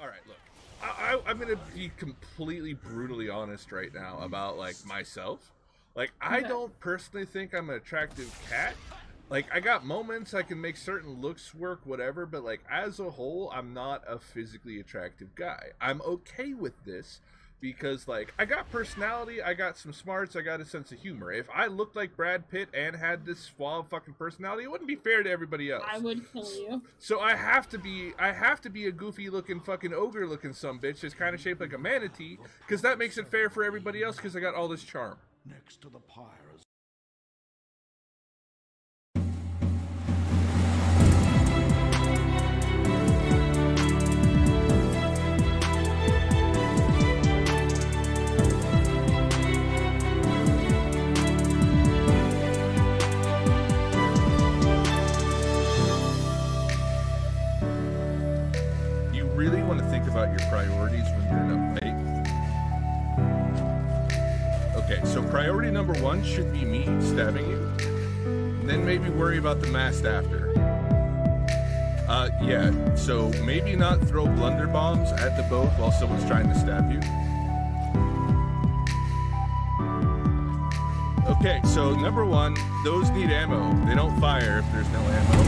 Alright, look. I'm gonna be completely brutally honest right now about, like, myself. Like, I don't personally think I'm an attractive cat. Like, I got moments I can make certain looks work, whatever, but, like, as a whole, I'm not a physically attractive guy. I'm okay with this because, like, I got personality, I got some smarts, I got a sense of humor. If I looked like Brad Pitt and had this suave fucking personality, it wouldn't be fair to everybody else. I would kill you. So I have to be a goofy looking fucking ogre looking sumbitch that's kind of shaped like a manatee, because that makes it fair for everybody else because I got all this charm. Next to the pyres. Really want to think about your priorities when you're in a fight. Okay, so priority number one should be me stabbing you. Then maybe worry about the mast after. Yeah, so maybe not throw blunder bombs at the boat while someone's trying to stab you. Okay, so number one, those need ammo. They don't fire if there's no ammo.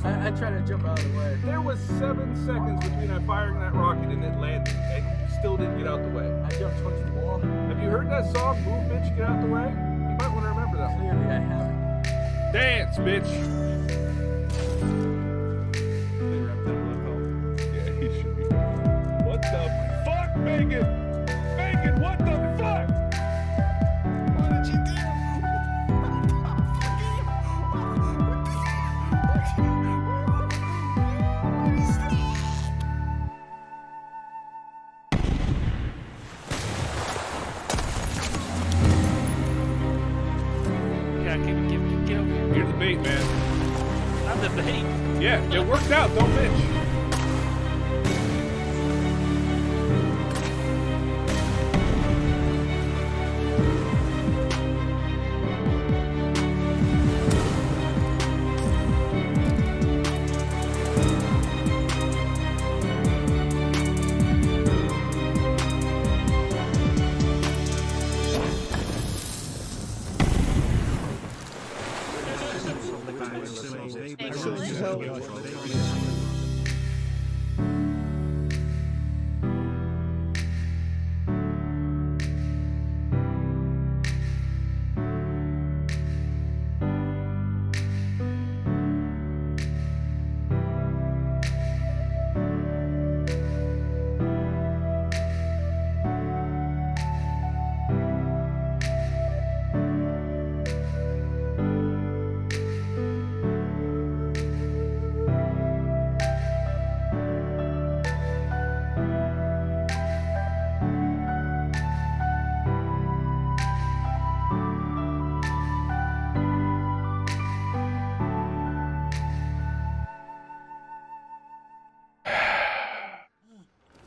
I tried to jump out of the way. There was 7 seconds between I firing that rocket and it landing, and you still didn't get out the way. I jumped towards the wall. Have you heard that song, Move Bitch, Get Out the Way? You might want to remember that one. Clearly I haven't. Dance, bitch! Yeah, he should be. What the fuck, Megan? Megan, what the fuck? What did you do? Get over here. You're the bait, man. I'm the bait. Yeah, it worked out. Don't bitch.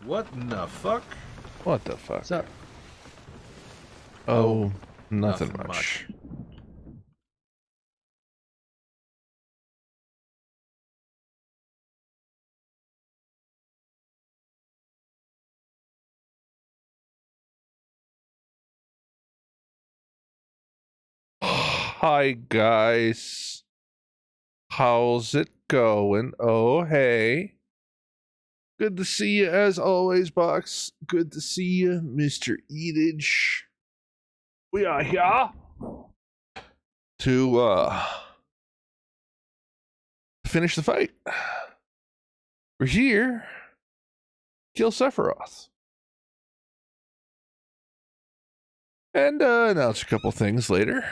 What in the fuck? What the fuck? What's up? Oh, nothing nothing much. Hi guys, how's it going? Oh hey, good to see you as always, Box. Good to see you, Mr. Eatage. We are here to finish the fight. We're here, kill Sephiroth, and announce a couple things later.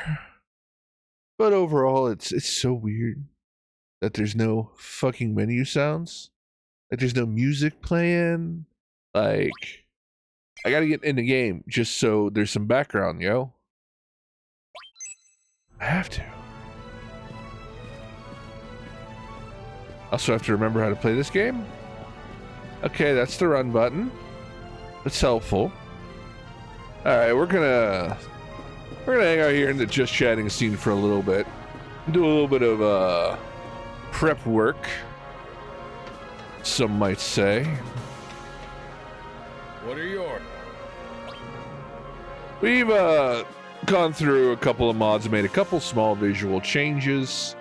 But overall, it's so weird that there's no fucking menu sounds. Like there's no music playing. Like I gotta get in the game just so there's some background, yo. I have to. Also have to remember how to play this game. Okay, that's the run button. That's helpful. Alright, we're gonna hang out here in the just chatting scene for a little bit. Do a little bit of prep work, some might say. What are yours? We've gone through a couple of mods, made a couple small visual changes.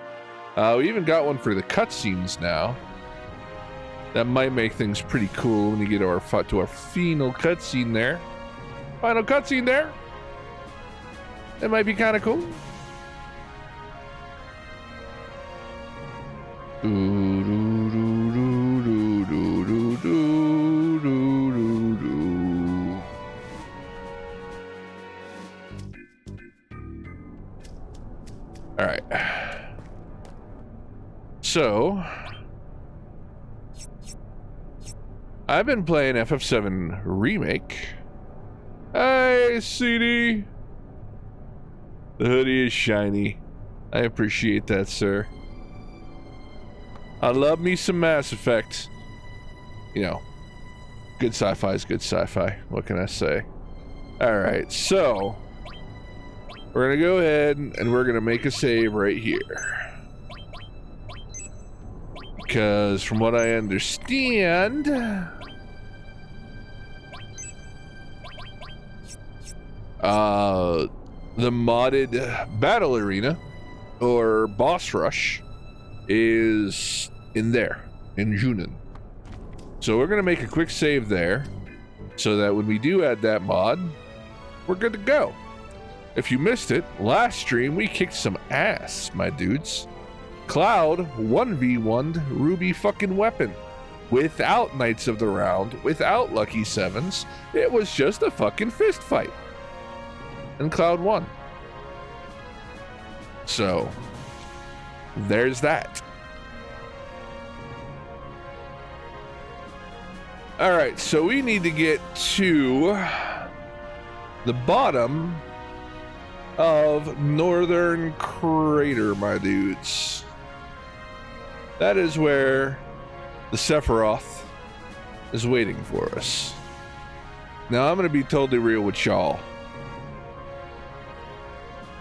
We even got one for the cutscenes now. That might make things pretty cool when we get to our final cutscene there. Final cutscene there. That might be kind of cool. All right. So, I've been playing FF7 Remake. Hey, CD. The hoodie is shiny. I appreciate that, sir. I love me some Mass Effect. You know, good sci-fi is good sci-fi. What can I say? Alright, so we're gonna go ahead and we're gonna make a save right here. Because from what I understand, the modded battle arena or boss rush is in there, in Junin. So we're gonna make a quick save there so that when we do add that mod, we're good to go. If you missed it, last stream we kicked some ass, my dudes. Cloud 1v1'd Ruby fucking Weapon. Without Knights of the Round, without Lucky Sevens, it was just a fucking fist fight. And Cloud won. So, there's that. Alright, so we need to get to the bottom of Northern Crater, my dudes. That is where the Sephiroth is waiting for us. Now, I'm going to be totally real with y'all.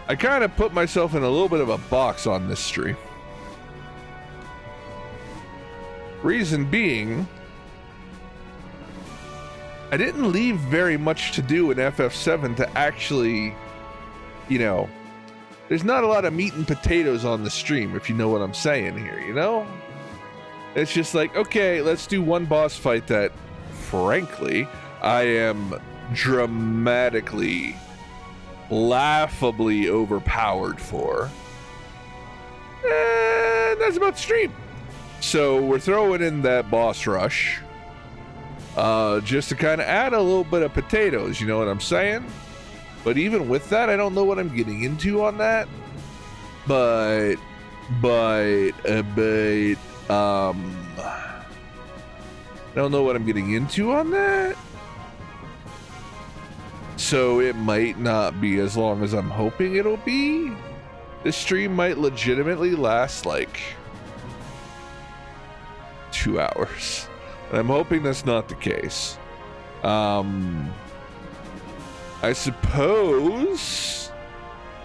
I kind of put myself in a little bit of a box on this stream. Reason being, I didn't leave very much to do in FF7 to actually, you know, there's not a lot of meat and potatoes on the stream, if you know what I'm saying here, you know? It's just like, okay, let's do one boss fight that, frankly, I am dramatically, laughably overpowered for. And that's about the stream. So we're throwing in that boss rush just to kind of add a little bit of potatoes, you know what I'm saying? But even with that, I don't know what I'm getting into on that. But I don't know what I'm getting into on that. So it might not be as long as I'm hoping it'll be. This stream might legitimately last like 2 hours. And I'm hoping that's not the case. I suppose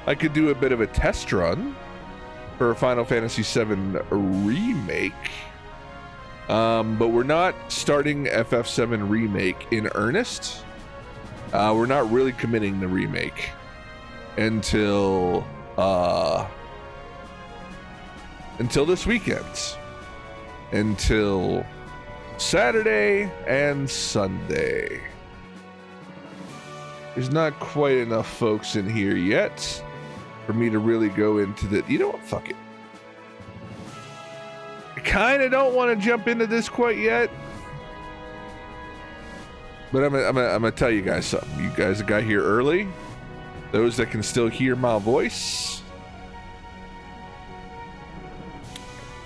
I could do a bit of a test run for Final Fantasy VII Remake. But we're not starting FF7 Remake in earnest. We're not really committing the remake until this weekend. Until Saturday and Sunday. There's not quite enough folks in here yet for me to really go into the... You know what? Fuck it. I kind of don't want to jump into this quite yet. But I'm gonna tell you guys something. You guys that got here early, those that can still hear my voice,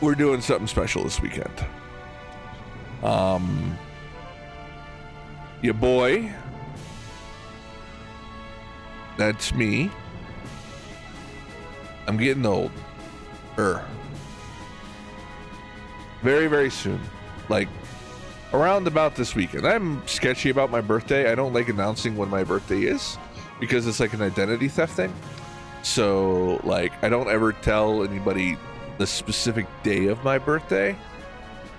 we're doing something special this weekend. Your boy, that's me. I'm getting old. Very, very soon. Like, around about this weekend. I'm sketchy about my birthday. I don't like announcing when my birthday is because it's like an identity theft thing. So, like, I don't ever tell anybody the specific day of my birthday,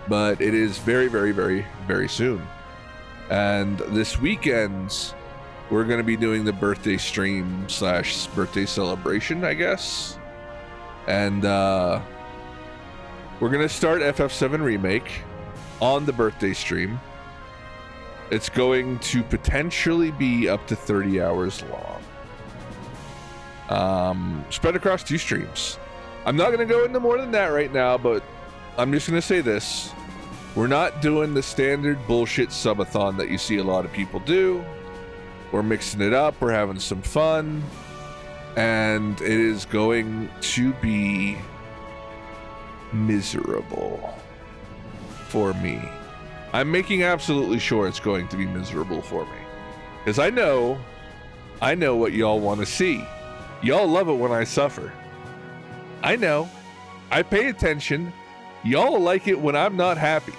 but it is very, very, very, very soon. And this weekend, we're going to be doing the birthday stream / birthday celebration, I guess. And we're going to start FF7 Remake on the birthday stream. It's going to potentially be up to 30 hours long. Spread across 2 streams. I'm not going to go into more than that right now, but I'm just going to say this. We're not doing the standard bullshit subathon that you see a lot of people do. We're mixing it up. We're having some fun. And it is going to be miserable for me. I'm making absolutely sure it's going to be miserable for me. Because I know what y'all want to see. Y'all love it when I suffer. I know. I pay attention. Y'all like it when I'm not happy.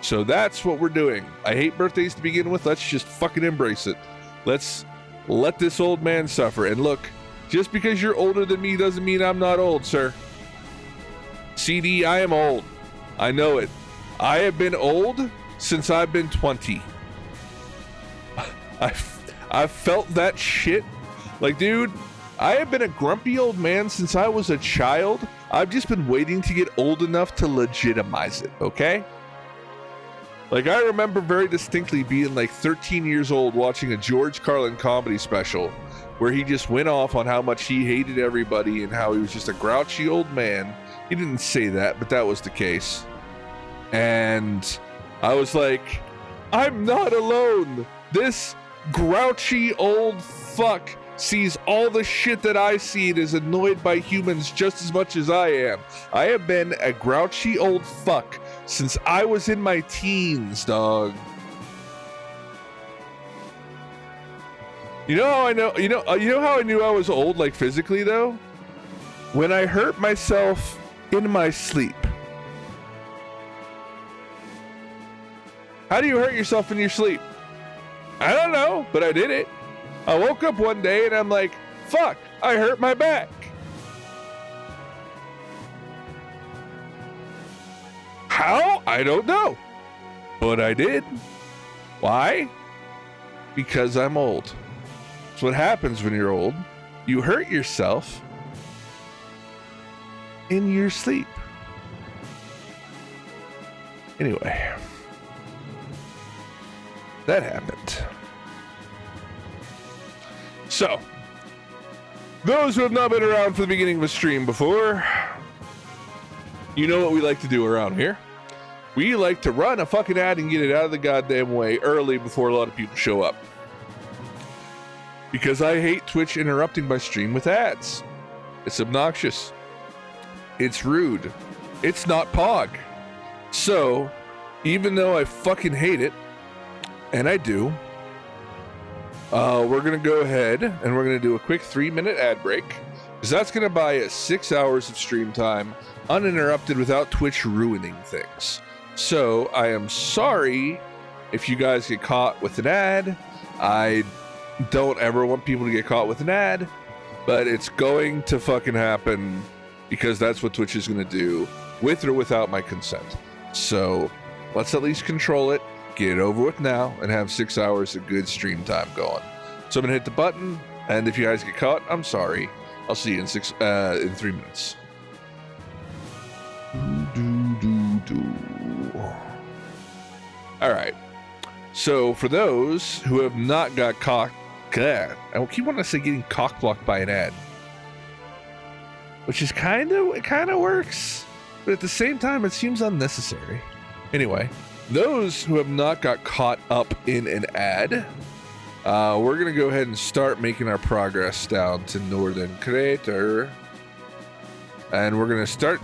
So that's what we're doing. I hate birthdays to begin with. Let's just fucking embrace it. Let's let this old man suffer. And look, just because you're older than me doesn't mean I'm not old, sir. CD, I am old. I know it. I have been old since I've been 20. I've felt that shit. Like, dude, I have been a grumpy old man since I was a child. I've just been waiting to get old enough to legitimize it, okay? Like, I remember very distinctly being like 13 years old watching a George Carlin comedy special where he just went off on how much he hated everybody and how he was just a grouchy old man. He didn't say that, but that was the case. And I was like, I'm not alone. This grouchy old fuck sees all the shit that I see and is annoyed by humans just as much as I am. I have been a grouchy old fuck since I was in my teens, dog. You know how I know? You know how I knew I was old, like physically though? When I hurt myself in my sleep. How do you hurt yourself in your sleep? I don't know, but I did it. I woke up one day and I'm like, fuck, I hurt my back. How? I don't know. But I did. Why? Because I'm old. That's what happens when you're old. You hurt yourself in your sleep. Anyway. That happened. So, those who have not been around for the beginning of a stream before, you know what we like to do around here. We like to run a fucking ad and get it out of the goddamn way early before a lot of people show up. Because I hate Twitch interrupting my stream with ads. It's obnoxious. It's rude. It's not Pog. So, even though I fucking hate it, and I do, we're going to go ahead and we're going to do a quick 3-minute ad break. Because that's going to buy us 6 hours of stream time, uninterrupted without Twitch ruining things. So I am sorry if you guys get caught with an ad. I don't ever want people to get caught with an ad, but it's going to fucking happen because that's what Twitch is going to do, with or without my consent. So let's at least control it, get it over with now, and have 6 hours of good stream time going. So I'm going to hit the button, and if you guys get caught, I'm sorry. I'll see you in 3 minutes. All right. So for those who have not got caught, I keep wanting to say getting cock blocked by an ad, which is it kind of works, but at the same time it seems unnecessary. Anyway, those who have not got caught up in an ad, we're gonna go ahead and start making our progress down to Northern Crater, and we're gonna start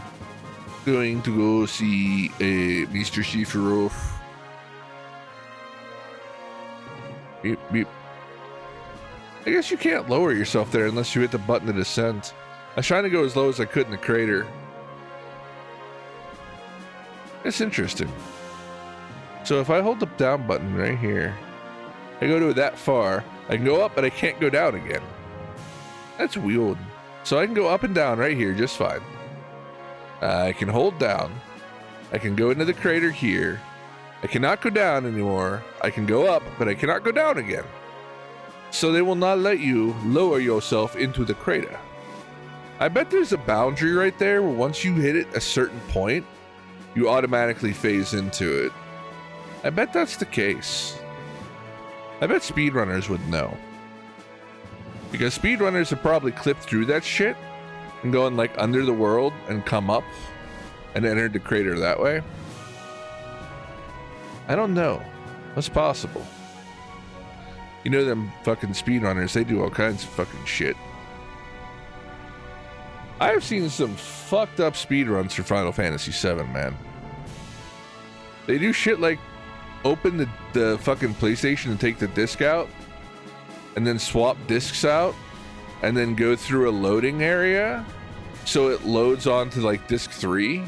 going to go see Mr. Shifarov. Beep, beep. I guess you can't lower yourself there unless you hit the button to descend. I was trying to go as low as I could in the crater. It's interesting. So if I hold the down button right here, I go to that far, I can go up, but I can't go down again. That's weird. So I can go up and down right here just fine. I can hold down. I can go into the crater here. I cannot go down anymore. I can go up, but I cannot go down again. So they will not let you lower yourself into the crater. I bet there's a boundary right there where once you hit it a certain point, you automatically phase into it. I bet that's the case. I bet speedrunners would know. Because speedrunners have probably clipped through that shit and gone like under the world and come up and entered the crater that way. I don't know. What's possible? You know them fucking speedrunners, they do all kinds of fucking shit. I have seen some fucked up speedruns for Final Fantasy VII, man. They do shit like open the fucking PlayStation and take the disc out, and then swap discs out, and then go through a loading area, so it loads onto like disc 3,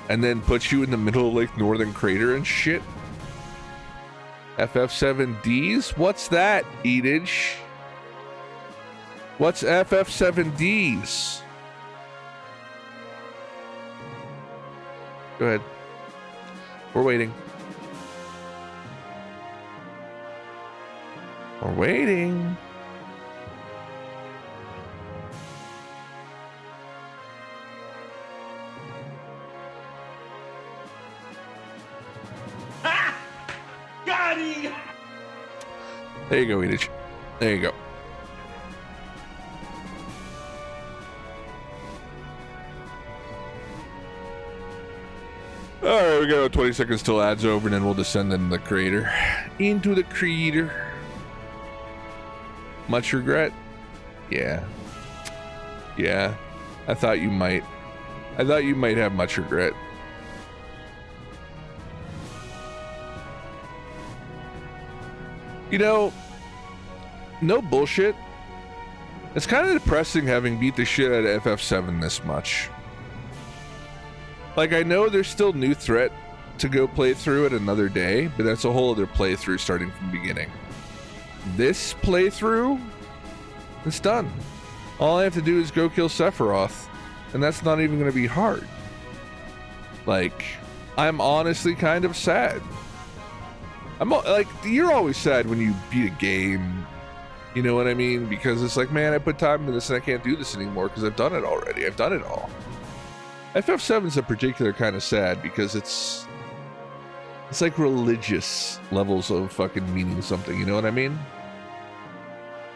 and then puts you in the middle of like Northern Crater and shit. FF7Ds? What's that, Edage? What's FF7Ds? Go ahead. We're waiting. We're waiting. Got him! There you go, Edage. There you go. Alright, we got 20 seconds till ads over, and then we'll descend in the crater. Into the crater. Much regret? Yeah. Yeah. I thought you might. I thought you might have much regret. You know, no bullshit. It's kind of depressing having beat the shit out of FF7 this much. Like, I know there's still new threat to go play through it another day, but that's a whole other playthrough starting from the beginning. This playthrough, it's done. All I have to do is go kill Sephiroth, and that's not even going to be hard. Like, I'm honestly kind of sad. I'm like, you're always sad when you beat a game, you know what I mean? Because it's like, man, I put time into this and I can't do this anymore because I've done it already. I've done it all. FF7's a particular kind of sad because it's like religious levels of fucking meaning something, you know what I mean?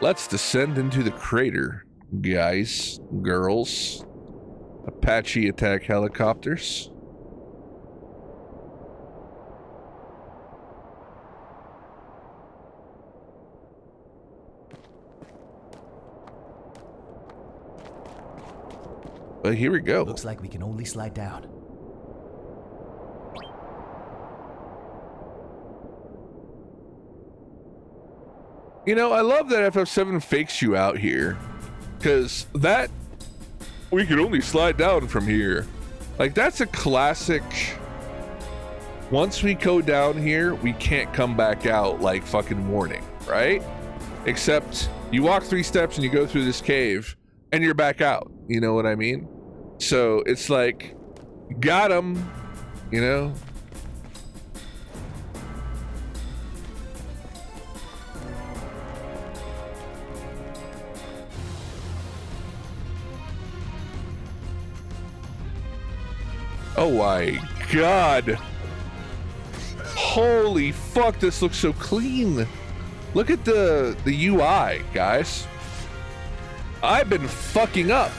Let's descend into the crater, guys, girls. Apache attack helicopters. But here we go. Looks like we can only slide down. You know, I love that FF7 fakes you out here, because that we can only slide down from here. Like, that's a classic. Once we go down here, we can't come back out like fucking warning, right? Except you walk 3 steps and you go through this cave and you're back out. You know what I mean? So it's like, got him, you know? Oh my god. Holy fuck, this looks so clean. Look at the UI, guys. I've been fucking up.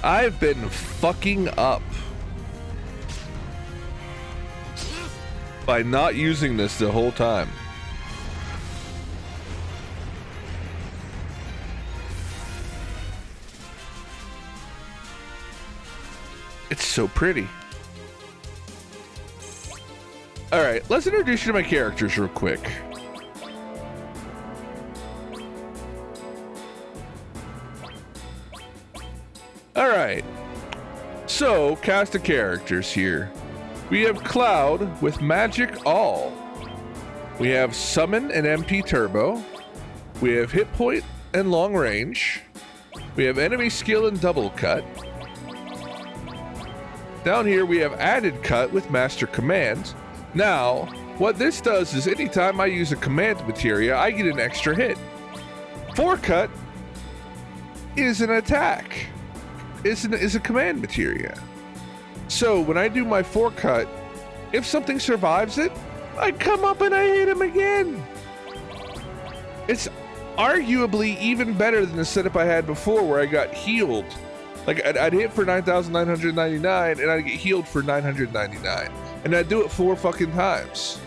I've been fucking up by not using this the whole time. It's so pretty. All right, let's introduce you to my characters real quick. All right, so cast of characters here. We have Cloud with Magic All. We have Summon and MP Turbo. We have Hit Point and Long Range. We have Enemy Skill and Double Cut. Down here we have Added Cut with Master Command. Now, what this does is anytime I use a command materia, I get an extra hit. Forecut is an attack. Is a command materia. So when I do my forecut, if something survives it, I come up and I hit him again. It's arguably even better than the setup I had before where I got healed. Like, I'd hit for 9,999 and I'd get healed for 999. And I'd do it 4 fucking times.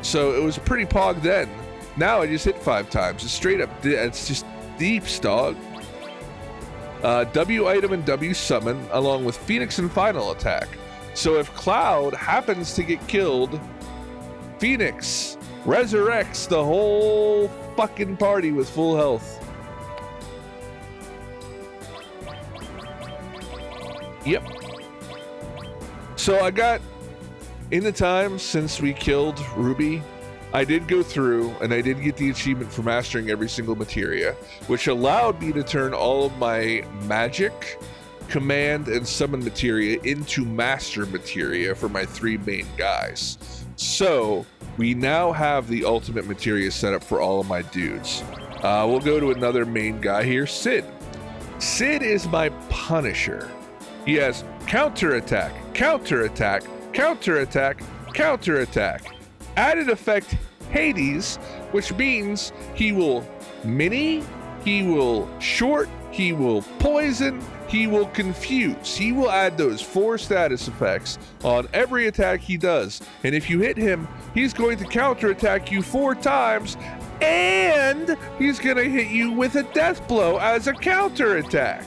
So it was pretty pog then. Now I just hit 5 times. It's straight up, it's just deeps, dog. W item and W summon along with Phoenix and final attack. So if Cloud happens to get killed, Phoenix resurrects the whole fucking party with full health. Yep. So I got, in the time since we killed Ruby, I did go through and I did get the achievement for mastering every single materia, which allowed me to turn all of my magic, command, and summon materia into master materia for my 3 main guys. So we now have the ultimate materia set up for all of my dudes. We'll go to another main guy here, Sid. Sid is my Punisher. He has counterattack, counterattack, counterattack, counterattack. Added effect Hades, which means he will mini, he will short, he will poison, he will confuse. He will add those 4 status effects on every attack he does. And if you hit him, he's going to counterattack you 4 times, and he's going to hit you with a death blow as a counterattack.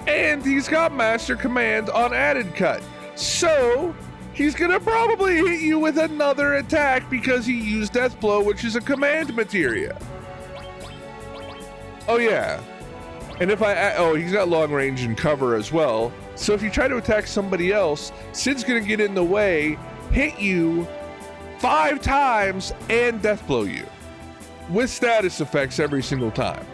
And he's got Master Command on Added Cut. So he's gonna probably hit you with another attack because he used Death Blow, which is a command materia. Oh yeah. And if he's got long range and cover as well. So if you try to attack somebody else, Sid's gonna get in the way, hit you 5 times, and Death Blow you. With status effects every single time.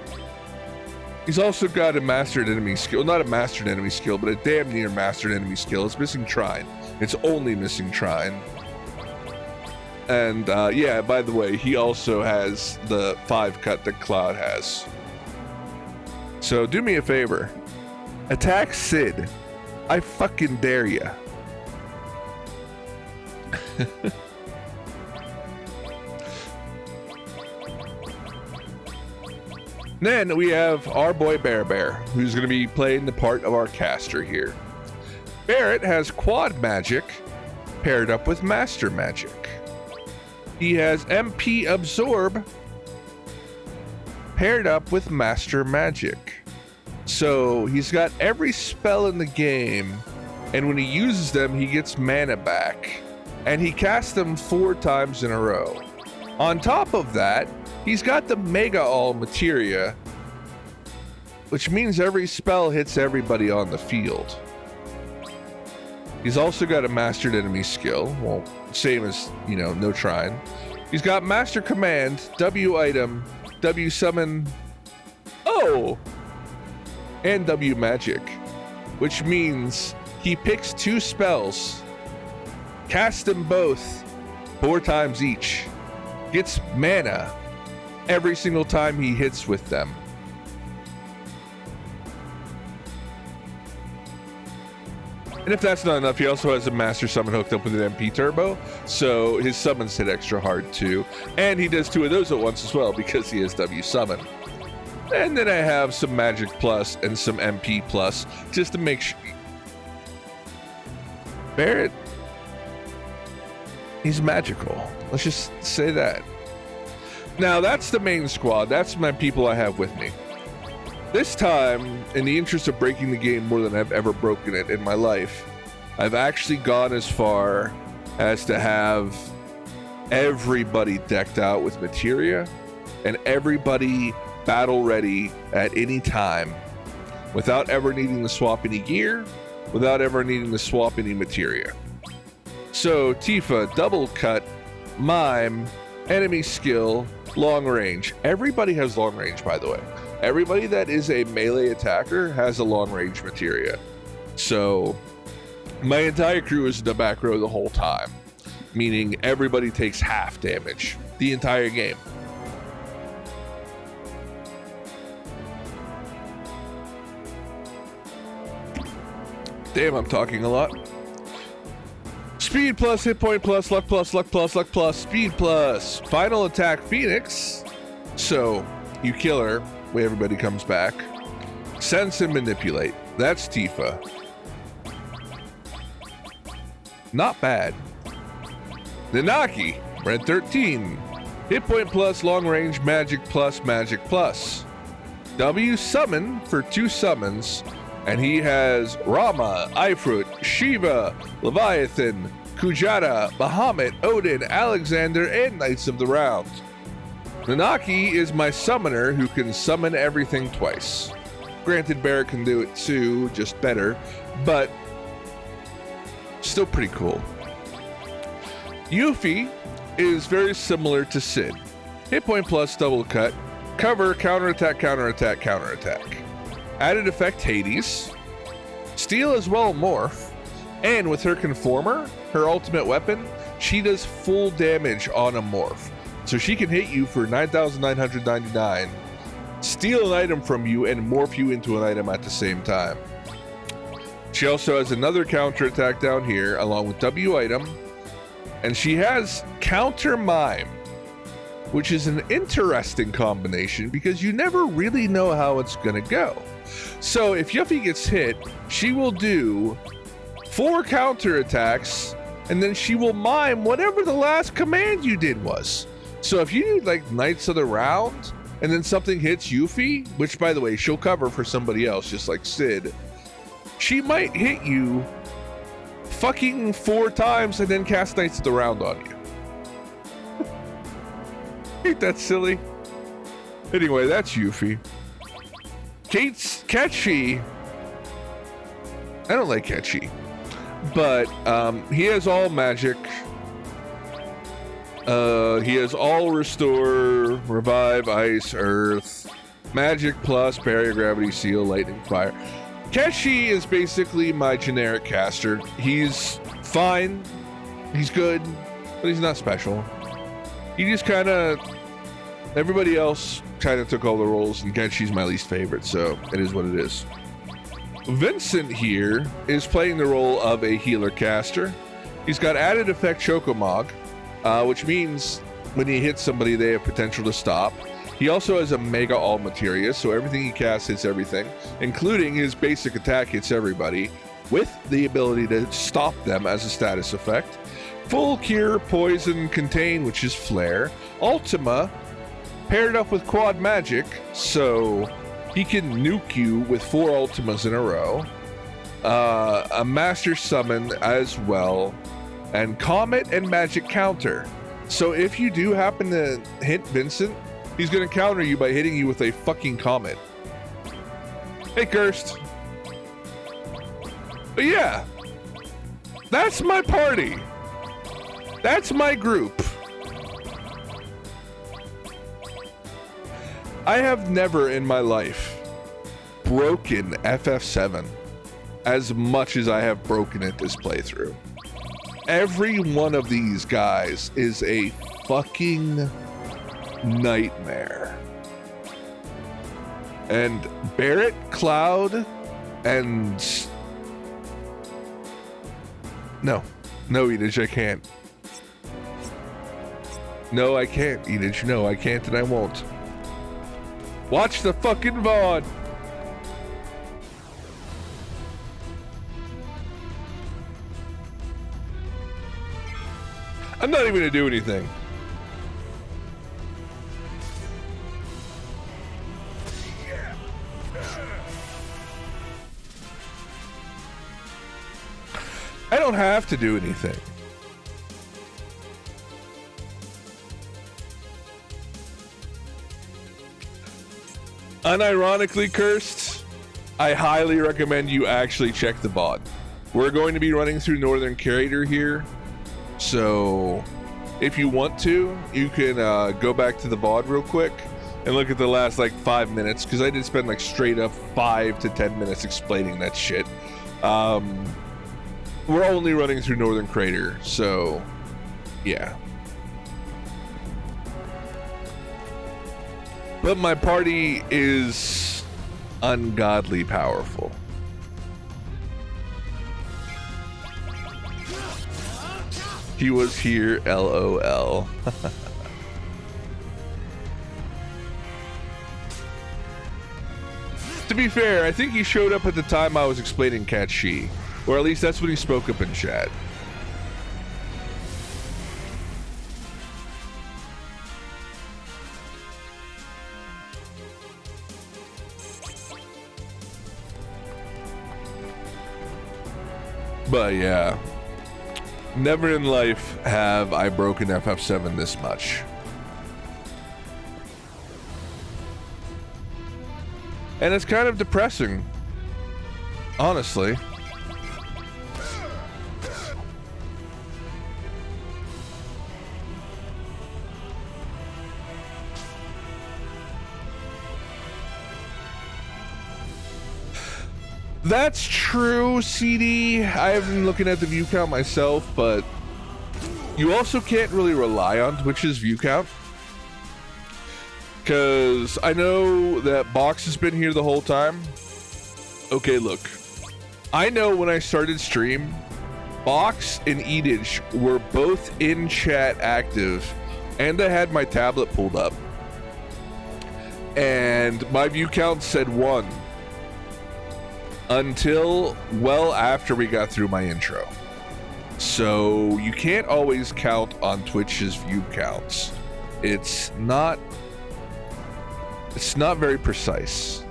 He's also got a mastered enemy skill. Not a mastered enemy skill, but a damn near mastered enemy skill. It's missing Trine. It's only missing Trine. And yeah, by the way, he also has the 5 cut that Cloud has. So do me a favor. Attack Sid. I fucking dare ya. Then we have our boy Bear, who's going to be playing the part of our caster here. Barrett has quad magic paired up with master magic. He has MP absorb paired up with master magic. So he's got every spell in the game, and when he uses them, he gets mana back. And he casts them 4 times in a row. On top of that, he's got the Mega All Materia which means every spell hits everybody on the field. He's also got a mastered enemy skill. Well, same as, you know, no trying. He's got master command, W item, W summon, oh, and W magic, which means he picks 2 spells, casts them both 4 times each, gets mana every single time he hits with them. And if that's not enough, he also has a master summon hooked up with an MP turbo, so his summons hit extra hard too. And he does 2 of those at once as well because he has W summon. And then I have some magic plus and some MP plus just to make sure. Barret, he's magical. Let's just say that. Now that's the main squad. That's my people I have with me. This time, in the interest of breaking the game more than I've ever broken it in my life, I've actually gone as far as to have everybody decked out with materia and everybody battle ready at any time without ever needing to swap any gear, without ever needing to swap any materia. So Tifa, double cut, mime, enemy skill, long range. Everybody has long range, by the way. Everybody that is a melee attacker has a long range materia. So my entire crew is in the back row the whole time, meaning everybody takes half damage the entire game. Damn, I'm talking a lot. Speed plus, hit point plus, luck plus, luck plus, luck plus, speed plus. Final attack Phoenix. So you kill her, when everybody comes back. Sense and manipulate. That's Tifa. Not bad. Nanaki, red 13. Hit point plus, long range, magic plus, magic plus. W summon for 2 summons, and he has Rama, Ifrit, Shiva, Leviathan, Kujata, Bahamut, Odin, Alexander, and Knights of the Round. Nanaki is my summoner who can summon everything twice. Granted, Barret can do it too, just better, but still pretty cool. Yuffie is very similar to Sid. Hit point plus, double cut, cover, counterattack, counterattack, counterattack. Added effect Hades. Steal as well morph. And with her conformer, her ultimate weapon, she does full damage on a morph. So she can hit you for 9,999, steal an item from you, and morph you into an item at the same time. She also has another counterattack down here, along with W item, and she has counter mime, which is an interesting combination because you never really know how it's gonna go. So if Yuffie gets hit, she will do 4 counterattacks, and then she will mime whatever the last command you did was. So if you do like Knights of the Round, and then something hits Yuffie, which by the way, she'll cover for somebody else, just like Sid, she might hit you fucking 4 times and then cast Knights of the Round on you. Ain't that silly? Anyway, that's Yuffie. Ketchi. I don't like Ketchi, but he has all magic. He has all restore, revive, ice, earth, magic plus, barrier, gravity, seal, lightning, fire. Ketchi is basically my generic caster. He's fine, he's good, but he's not special. He just kind of, everybody else kind of took all the roles, and Ketchi's my least favorite, so it is what it is. Vincent here is playing the role of a healer caster. He's got added effect Chokomog, which means when he hits somebody, they have potential to stop. He also has a Mega All Materia, so everything he casts hits everything, including his basic attack hits everybody, with the ability to stop them as a status effect. Full Cure, Poison, Contain, which is Flare. Ultima, paired up with Quad Magic, so he can nuke you with 4 Ultimas in a row. A Master Summon as well. And Comet and Magic Counter. So if you do happen to hit Vincent, he's going to counter you by hitting you with a fucking Comet. Hey, Cursed. But yeah, that's my party. That's my group. I have never in my life broken FF7 as much as I have broken it this playthrough. Every one of these guys is a fucking nightmare. And Barrett, Cloud, and... No, Edith, I can't. No, I can't, Edith. No, I can't and I won't. Watch the fucking VOD. I'm not even gonna do anything. I don't have to do anything. Unironically, Cursed, I highly recommend you actually check the VOD. We're going to be running through Northern Crater here, so if you want to, you can go back to the VOD real quick and look at the last like 5 minutes, because I did spend like straight up 5 to 10 minutes explaining that shit. We're only running through Northern Crater, so yeah. But my party is ungodly powerful. He was here, LOL. To be fair, I think he showed up at the time I was explaining Cat She. Or at least that's when he spoke up in chat. But yeah, never in life have I broken FF7 this much. And it's kind of depressing, honestly. That's true, CD. I haven't been looking at the view count myself, but you also can't really rely on Twitch's view count. Because I know that Box has been here the whole time. Okay, look. I know when I started stream, Box and Edith were both in chat active, and I had my tablet pulled up. And my view count said 1. Until well after we got through my intro. So you can't always count on Twitch's view counts. It's not very precise.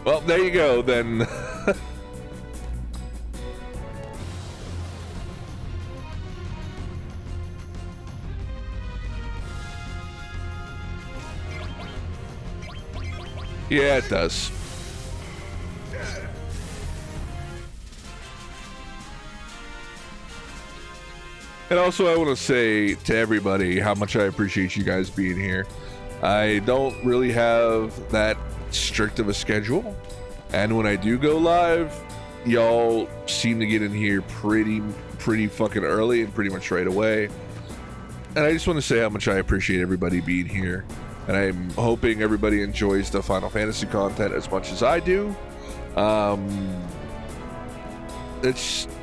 Well, there you go then. Yeah, it does. And also, I want to say to everybody how much I appreciate you guys being here. I don't really have that strict of a schedule, and when I do go live, y'all seem to get in here pretty fucking early and pretty much right away. And I just want to say how much I appreciate everybody being here. And I'm hoping everybody enjoys the Final Fantasy content as much as I do.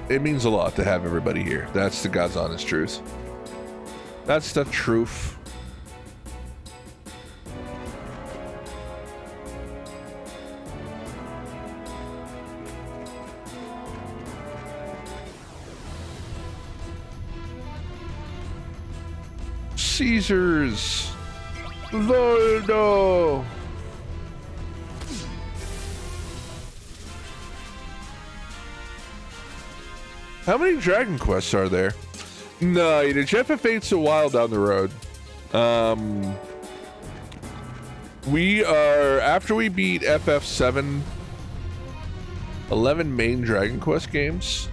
It means a lot to have everybody here. That's the God's honest truth. That's the truth. Caesar's. Voldo. How many Dragon Quests are there? No, FF8's a while down the road. We are, after we beat FF7, 11 main Dragon Quest games.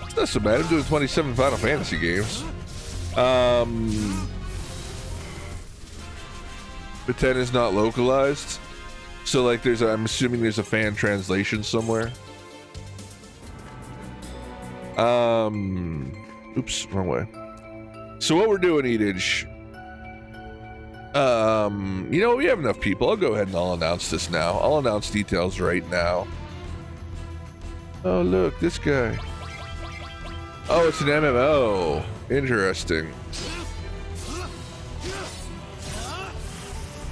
It's not so bad. I'm doing 27 Final Fantasy games. But 10 is not localized. So like I'm assuming there's a fan translation somewhere. Oops, wrong way. So what we're doing, Edage, you know, we have enough people. I'll go ahead and I'll announce this now. I'll announce details right now. Oh, look, this guy. Oh, it's an MMO. Interesting.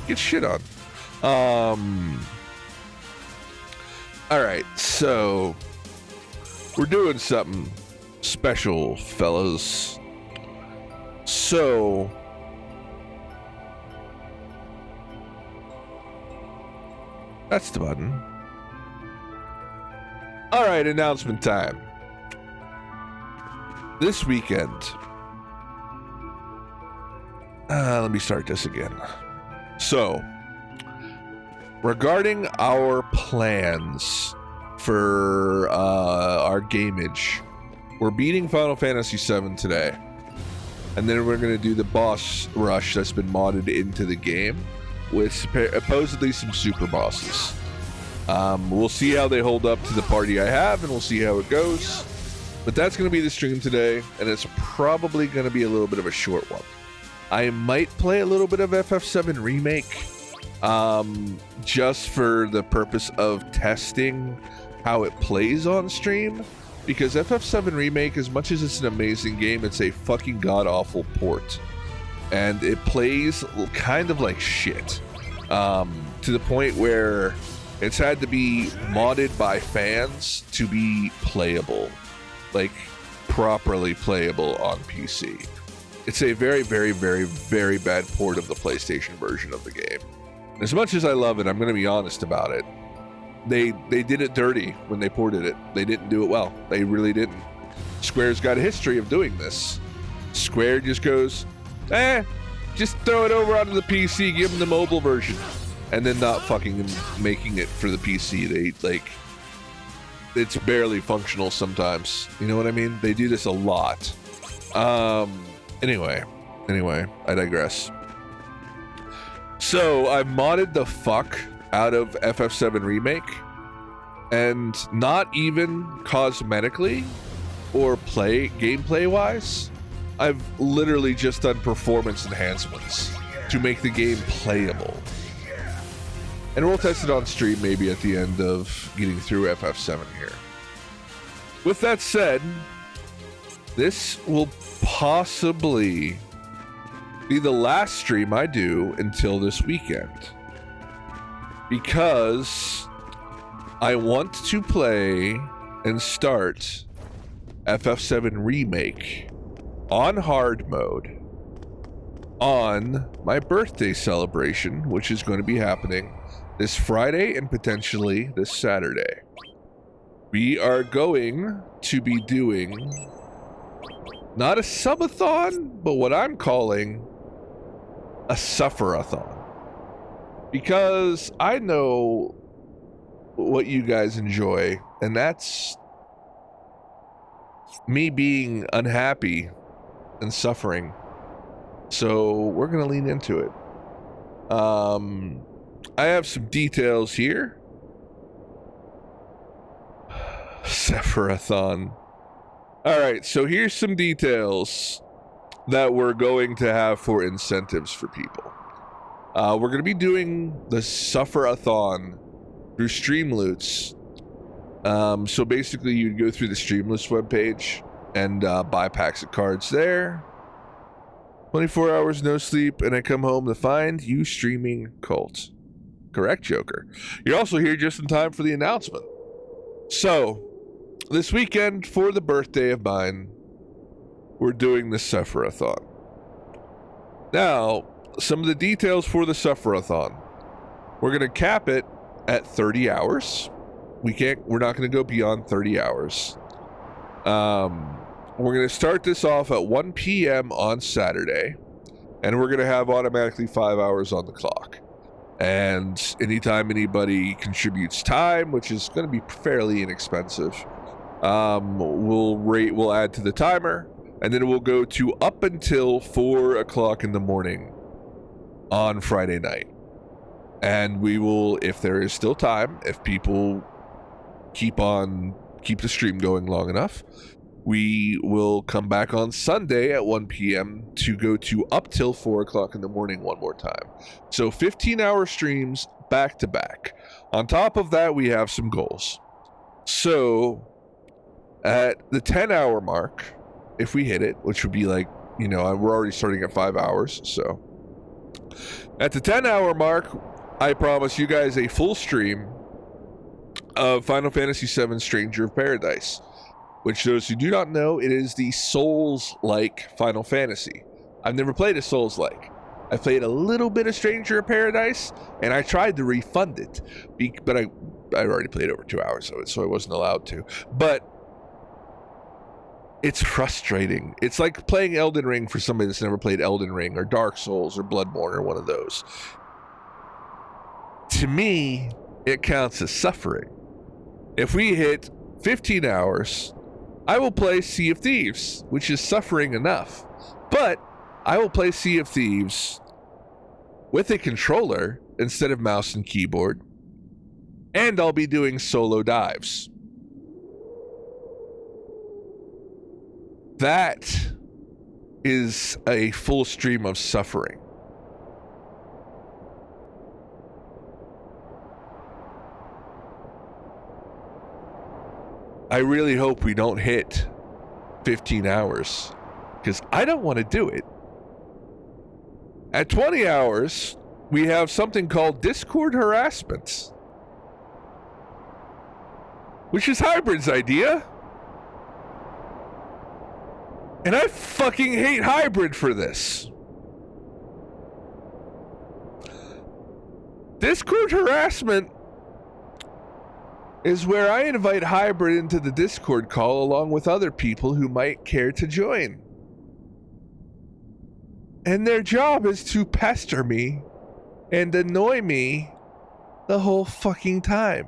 Get shit on. Alright, so we're doing something special, fellas. So that's the button. Alright, announcement time. This weekend. Let me start this again. So, regarding our plans for our gameage, we're beating Final Fantasy VII today. And then we're going to do the boss rush that's been modded into the game with supposedly some super bosses. We'll see how they hold up to the party I have, and we'll see how it goes. But that's going to be the stream today, and it's probably going to be a little bit of a short one. I might play a little bit of FF7 Remake, just for the purpose of testing how it plays on stream. Because FF7 Remake, as much as it's an amazing game, it's a fucking god-awful port. And it plays kind of like shit. To the point where it's had to be modded by fans to be playable. Like, properly playable on PC. It's a very, very, very, very bad port of the PlayStation version of the game. As much as I love it, I'm going to be honest about it. They did it dirty when they ported it. They didn't do it well. They really didn't. Square's got a history of doing this. Square just goes, just throw it over onto the PC, give them the mobile version. And then not fucking making it for the PC. They, like, it's barely functional sometimes. You know what I mean? They do this a lot. Anyway, I digress. So I modded the fuck out of FF7 Remake, and not even cosmetically or gameplay wise, I've literally just done performance enhancements to make the game playable. And we'll test it on stream maybe at the end of getting through FF7 here. With that said, this will possibly be the last stream I do until this weekend. Because I want to play and start FF7 Remake on hard mode on my birthday celebration, which is going to be happening this Friday and potentially this Saturday. We are going to be doing not a subathon, but what I'm calling a sufferathon. Because I know what you guys enjoy, and that's me being unhappy and suffering. So we're going to lean into it. I have some details here. Sufferathon. Alright, so here's some details that we're going to have for incentives for people. We're going to be doing the Sufferathon through Streamloots. So basically, you'd go through the Streamloots webpage and buy packs of cards there. 24 hours no sleep, and I come home to find you streaming Cult. Correct, Joker. You're also here just in time for the announcement. So, this weekend, for the birthday of mine, we're doing the Sufferathon. Now, some of the details for the Sufferathon. We're going to cap it at 30 hours. We're not going to go beyond 30 hours. We're going to start this off at 1 p.m. on Saturday, and we're going to have automatically 5 hours on the clock. And anytime anybody contributes time, which is going to be fairly inexpensive, we'll add to the timer, and then we'll go to up until 4 o'clock in the morning on Friday night. And we will, if there is still time, if people keep the stream going long enough, we will come back on Sunday at 1 p.m. to go to up till 4 o'clock in the morning one more time. So 15-hour streams back to back. On top of that, we have some goals. So at the 10-hour mark, if we hit it, which would be like, we're already starting at 5 hours. So at the 10-hour mark, I promise you guys a full stream of Final Fantasy VII Stranger of Paradise, which those who do not know, it is the Souls-like Final Fantasy. I've never played a Souls-like. I played a little bit of Stranger of Paradise, and I tried to refund it, but I already played over 2 hours of it, so I wasn't allowed to. But it's frustrating. It's like playing Elden Ring for somebody that's never played Elden Ring or Dark Souls or Bloodborne or one of those. To me, it counts as suffering. If we hit 15 hours, I will play Sea of Thieves, which is suffering enough. But I will play Sea of Thieves with a controller instead of mouse and keyboard, and I'll be doing solo dives. That is a full stream of suffering. I really hope we don't hit 15 hours, because I don't want to do it. At 20 hours, we have something called Discord harassment, which is Hybrid's idea. And I fucking hate Hybrid for this. Discord harassment is where I invite Hybrid into the Discord call along with other people who might care to join. And their job is to pester me and annoy me the whole fucking time.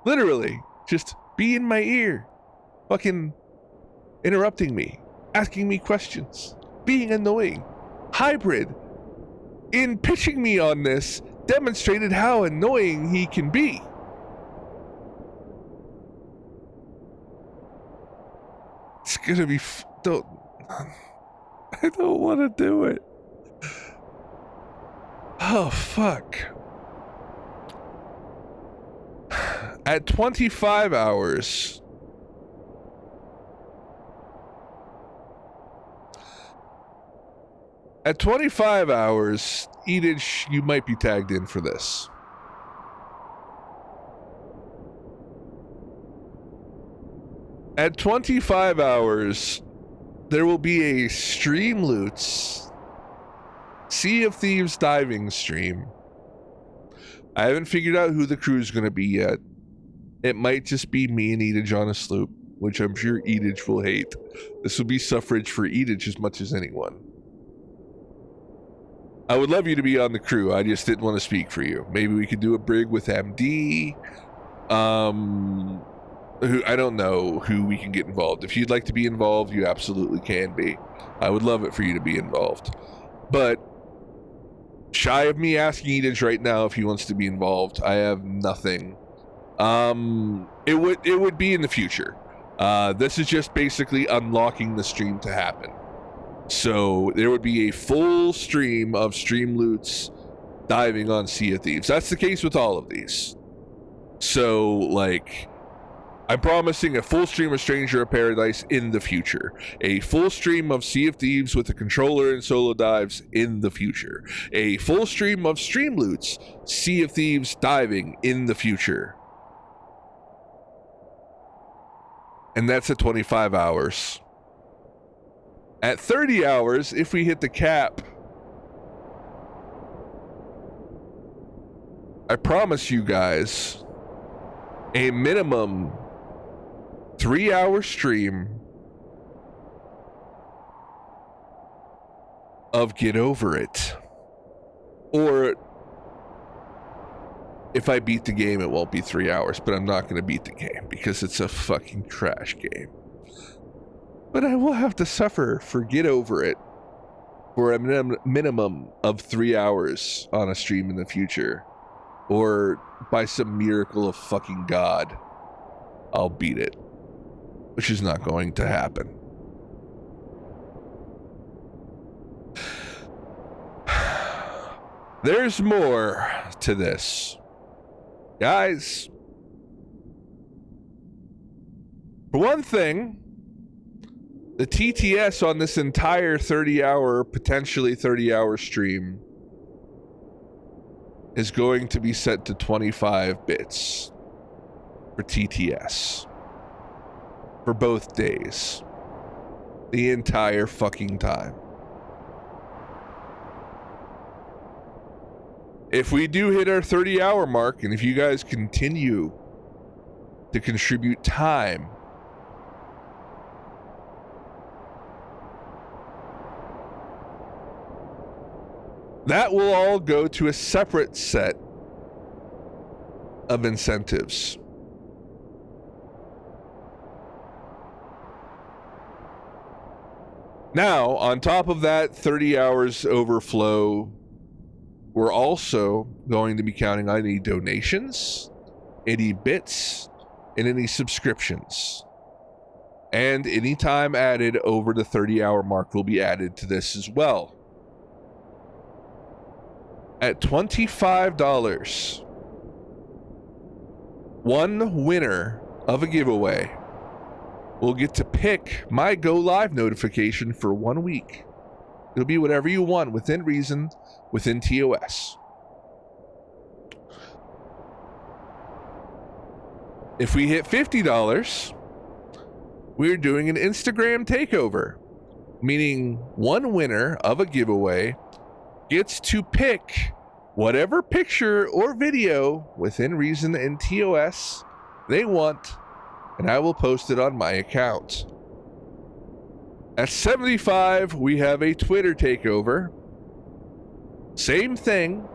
Literally, just be in my ear, fucking interrupting me, asking me questions, being annoying. Hybrid, in pitching me on this, demonstrated how annoying he can be. It's gonna be I don't want to do it. Oh, fuck. At 25 hours, Edith, you might be tagged in for this. At 25 hours, there will be a Streamloots Sea of Thieves diving stream. I haven't figured out who the crew is going to be yet. It might just be me and Edith on a sloop, which I'm sure Edith will hate. This will be suffrage for Edith as much as anyone. I would love you to be on the crew. I just didn't want to speak for you. Maybe we could do a brig with MD. I don't know who we can get involved. If you'd like to be involved, you absolutely can be. I would love it for you to be involved. But shy of me asking Edith right now if he wants to be involved, I have nothing. It would be in the future. This is just basically unlocking the stream to happen. So there would be a full stream of Streamloots diving on Sea of Thieves. That's the case with all of these. So, like, I'm promising a full stream of Stranger of Paradise in the future. A full stream of Sea of Thieves with a controller and solo dives in the future. A full stream of Streamloots, Sea of Thieves diving in the future. And that's at 25 hours. At 30 hours, if we hit the cap, I promise you guys a minimum 3-hour stream of Get Over It. Or If I beat the game, it won't be 3 hours, but I'm not going to beat the game because it's a fucking trash game. But I will have to suffer for Get Over It for a minimum of 3 hours on a stream in the future. Or by some miracle of fucking God, I'll beat it. Which is not going to happen. There's more to this. Guys, for one thing, the TTS on this entire 30-hour, potentially 30-hour stream is going to be set to 25 bits for TTS. For both days. The entire fucking time. If we do hit our 30-hour mark, and if you guys continue to contribute time, that will all go to a separate set of incentives. Now, on top of that 30 hours overflow, we're also going to be counting on any donations, any bits, and any subscriptions. And any time added over the 30-hour mark will be added to this as well. At $25, one winner of a giveaway will get to pick my Go Live notification for 1 week. It'll be whatever you want, within reason, within TOS. If we hit $50, we're doing an Instagram takeover, meaning one winner of a giveaway gets to pick whatever picture or video, within reason and TOS, they want, and I will post it on my account. At 75, we have a Twitter takeover. Same thing,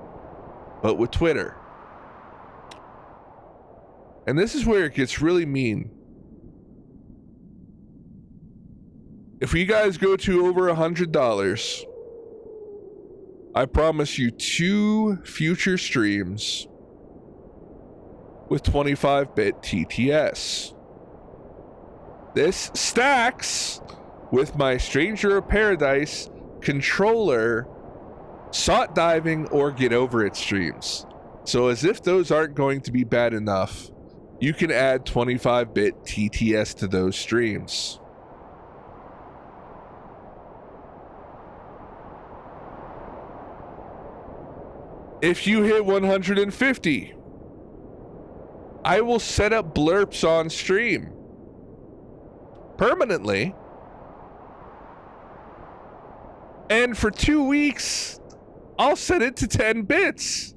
but with Twitter. And this is where it gets really mean. If you guys go to over $100, I promise you 2 future streams with 25-bit TTS. This stacks with my Stranger of Paradise controller, SOT diving, or Get Over It streams. So as if those aren't going to be bad enough, you can add 25-bit TTS to those streams. If you hit 150, I will set up blurps on stream permanently. And for 2 weeks, I'll set it to 10 bits.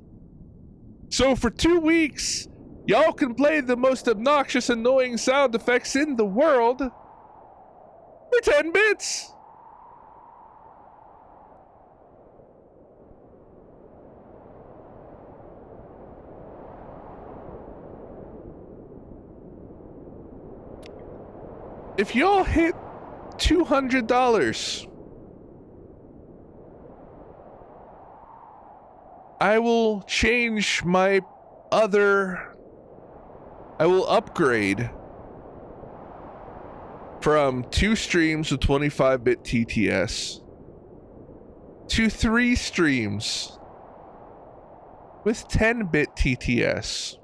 So for 2 weeks, y'all can play the most obnoxious, annoying sound effects in the world for 10 bits. If y'all hit $200, I will change my other... I will upgrade from 2 streams with 25-bit TTS to 3 streams with 10-bit TTS.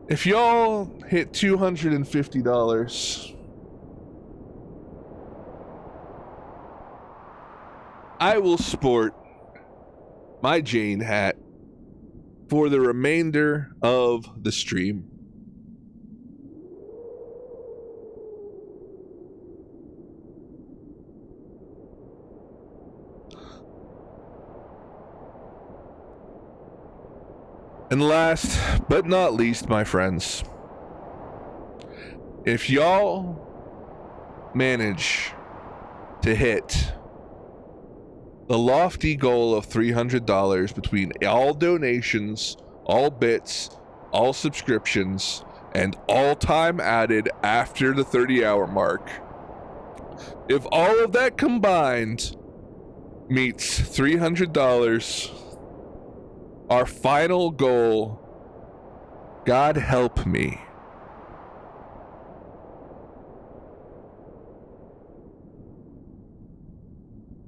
If y'all hit $250, I will sport my Jane hat for the remainder of the stream. And last but not least, my friends, if y'all manage to hit the lofty goal of $300 between all donations, all bits, all subscriptions, and all time added after the 30-hour mark. If all of that combined meets $300, our final goal, God help me,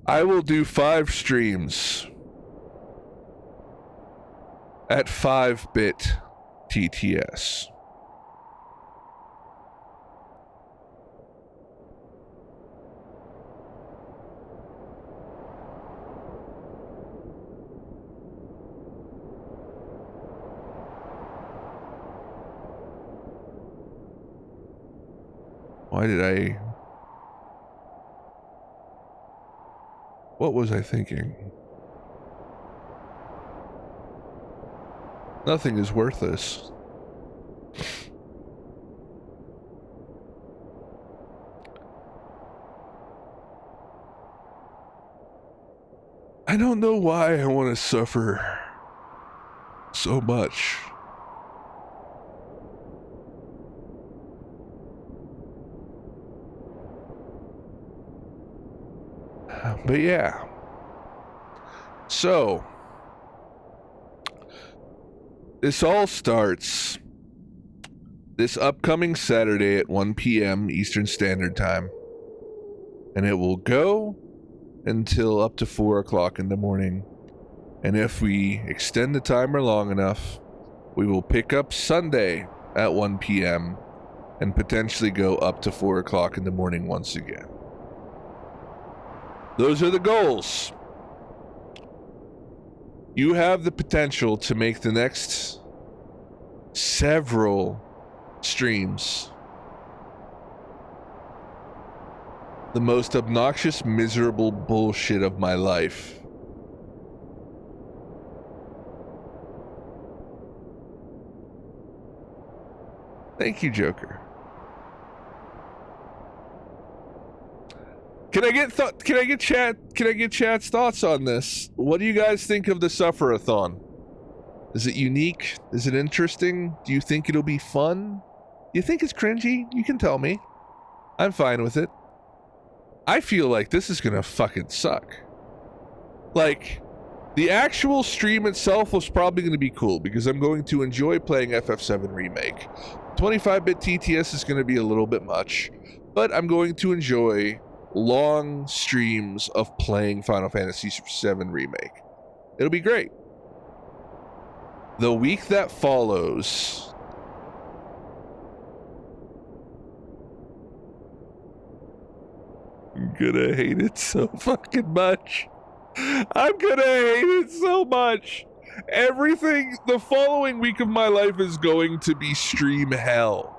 I will do 5 streams at 5-bit TTS. What was I thinking? Nothing is worth this. I don't know why I want to suffer so much. But yeah. So, this all starts this upcoming Saturday at 1 p.m. Eastern Standard Time. And it will go until up to 4 o'clock in the morning. And if we extend the timer long enough, we will pick up Sunday at 1 p.m. and potentially go up to 4 o'clock in the morning once again. Those are the goals. You have the potential to make the next several streams the most obnoxious, miserable bullshit of my life. Thank you, Joker. Can I get chat's thoughts on this? What do you guys think of the Suffer-a-thon? Is it unique? Is it interesting? Do you think it'll be fun? Do you think it's cringy? You can tell me. I'm fine with it. I feel like this is gonna fucking suck. Like, the actual stream itself was probably gonna be cool because I'm going to enjoy playing FF7 Remake. 25-bit TTS is gonna be a little bit much, but I'm going to enjoy long streams of playing Final Fantasy VII Remake. It'll be great. The week that follows, I'm gonna hate it so fucking much. I'm gonna hate it so much. Everything, the following week of my life is going to be stream hell.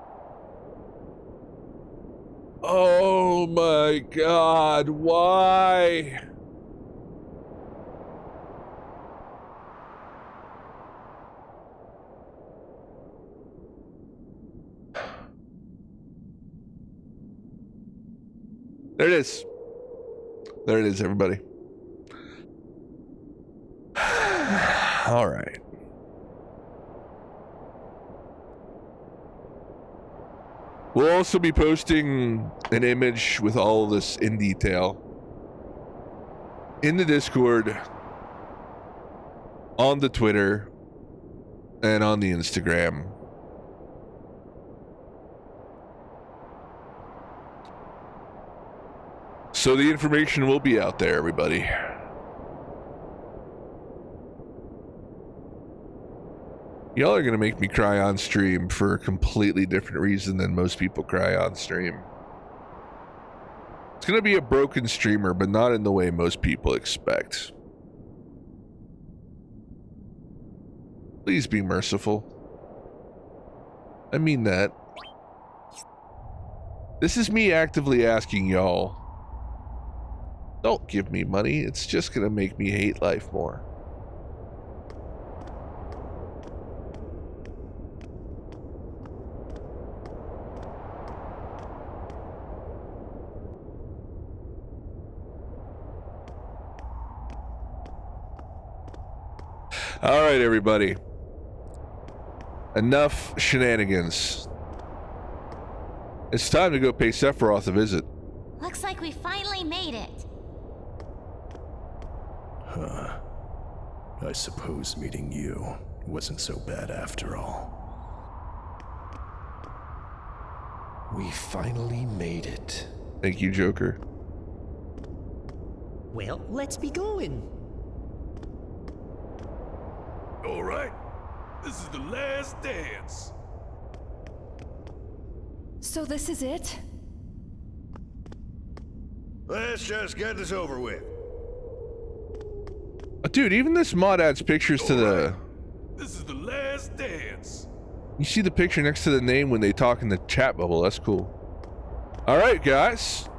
Oh my god, why? There it is. There it is, everybody. All right. We'll also be posting an image with all of this in detail in the Discord, on the Twitter, and on the Instagram. So the information will be out there, everybody. Y'all are gonna make me cry on stream for a completely different reason than most people cry on stream. It's gonna be a broken streamer, but not in the way most people expect. Please be merciful. I mean that. This is me actively asking y'all. Don't give me money, it's just gonna make me hate life more. All right, everybody. Enough shenanigans. It's time to go pay Sephiroth a visit. Looks like we finally made it. I suppose meeting you wasn't so bad after all. We finally made it. Thank you, Joker. Well, let's be going. All right, this is the last dance. So this is it? Let's just get this over with. Dude, even this mod adds pictures to the... This is the last dance. You see the picture next to the name when they talk in the chat bubble. That's cool. All right, guys.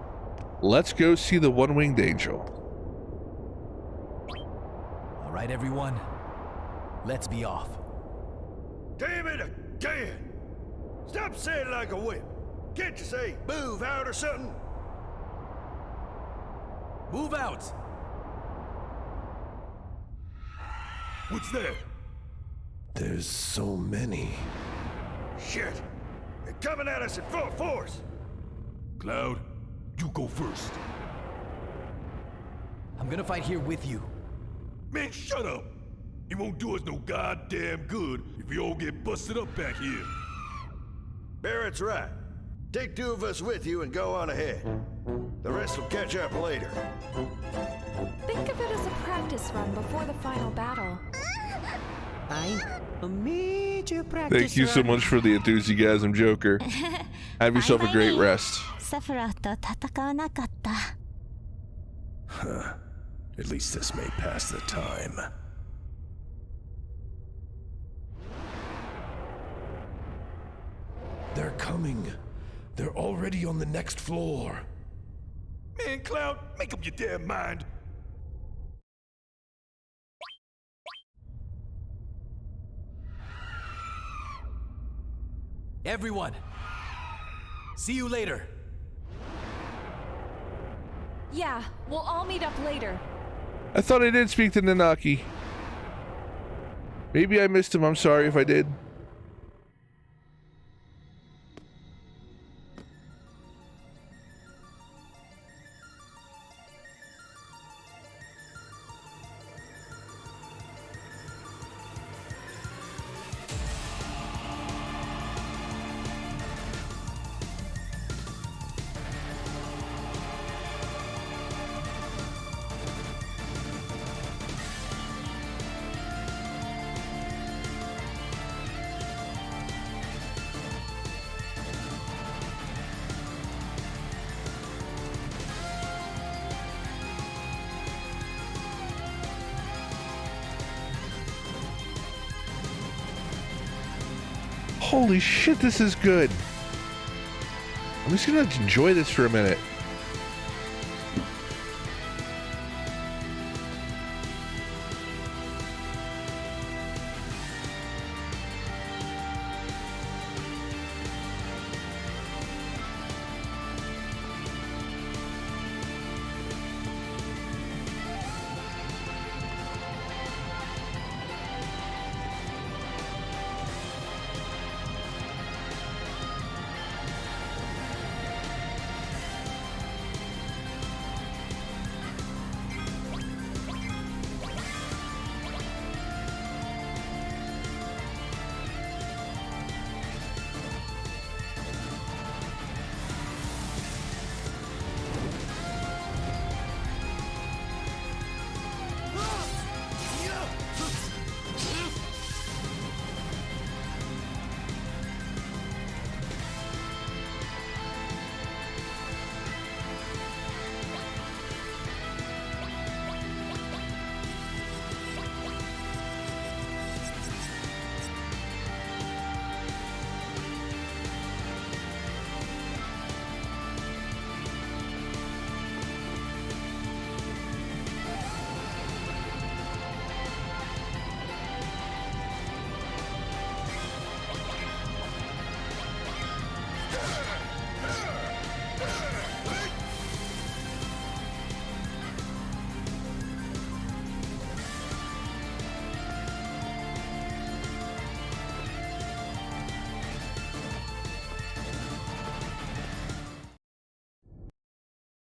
Let's go see the one-winged angel. All right, everyone. Let's be off. Damn it again! Stop saying like a whip. Can't you say move out or something? Move out! What's that? There's so many. Shit! They're coming at us in full force! Cloud, you go first. I'm gonna fight here with you. Man, shut up! It won't do us no goddamn good if we all get busted up back here. Barrett's right. Take two of us with you and go on ahead. The rest will catch up later. Think of it as a practice run before the final battle. A major practice. Thank you so much for the enthusiasm, Joker. Have yourself a great rest. サフラと戦わなかった。 At least this may pass the time. They're coming. They're already on the next floor. Man, Cloud, make up your damn mind. Everyone, see you later. Yeah, we'll all meet up later. I thought I did speak to Nanaki. Maybe I missed him. I'm sorry if I did. Holy shit, this is good. I'm just gonna enjoy this for a minute.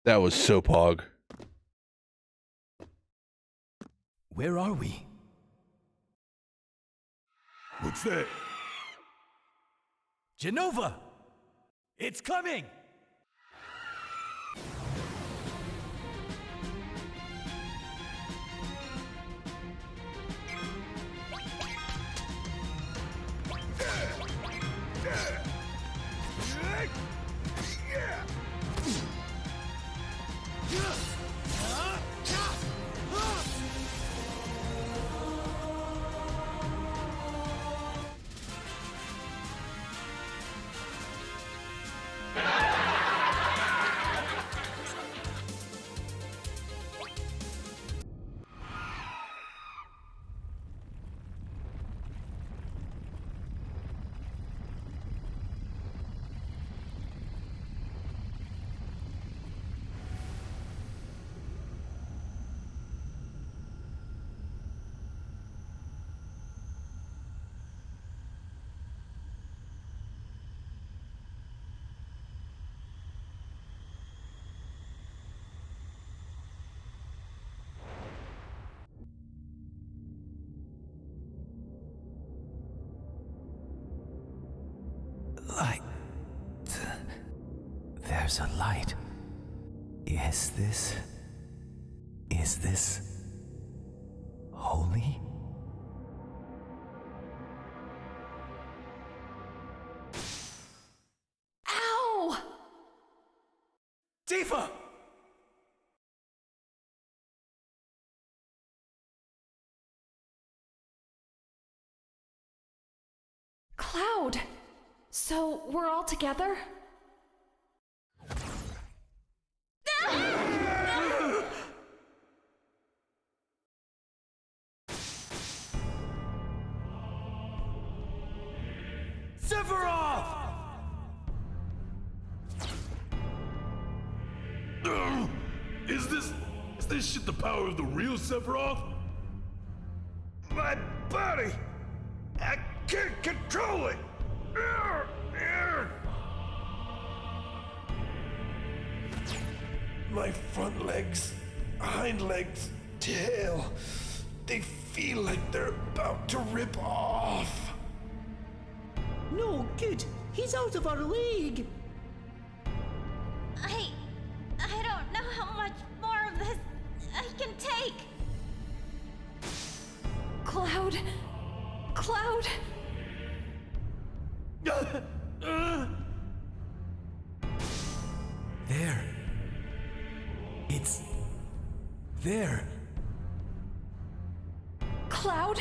That was so pog. Where are we? What's that? Genova! It's coming! Light. There's a light. Is this holy? Ow! Tifa! Cloud! So, we're all together? Sephiroth! Is this shit the power of the real Sephiroth? My body! I can't control it! My front legs, hind legs, tail, they feel like they're about to rip off. No, good. He's out of our league. I don't know how much more of this I can take. Cloud! Cloud! There. It's there. Cloud?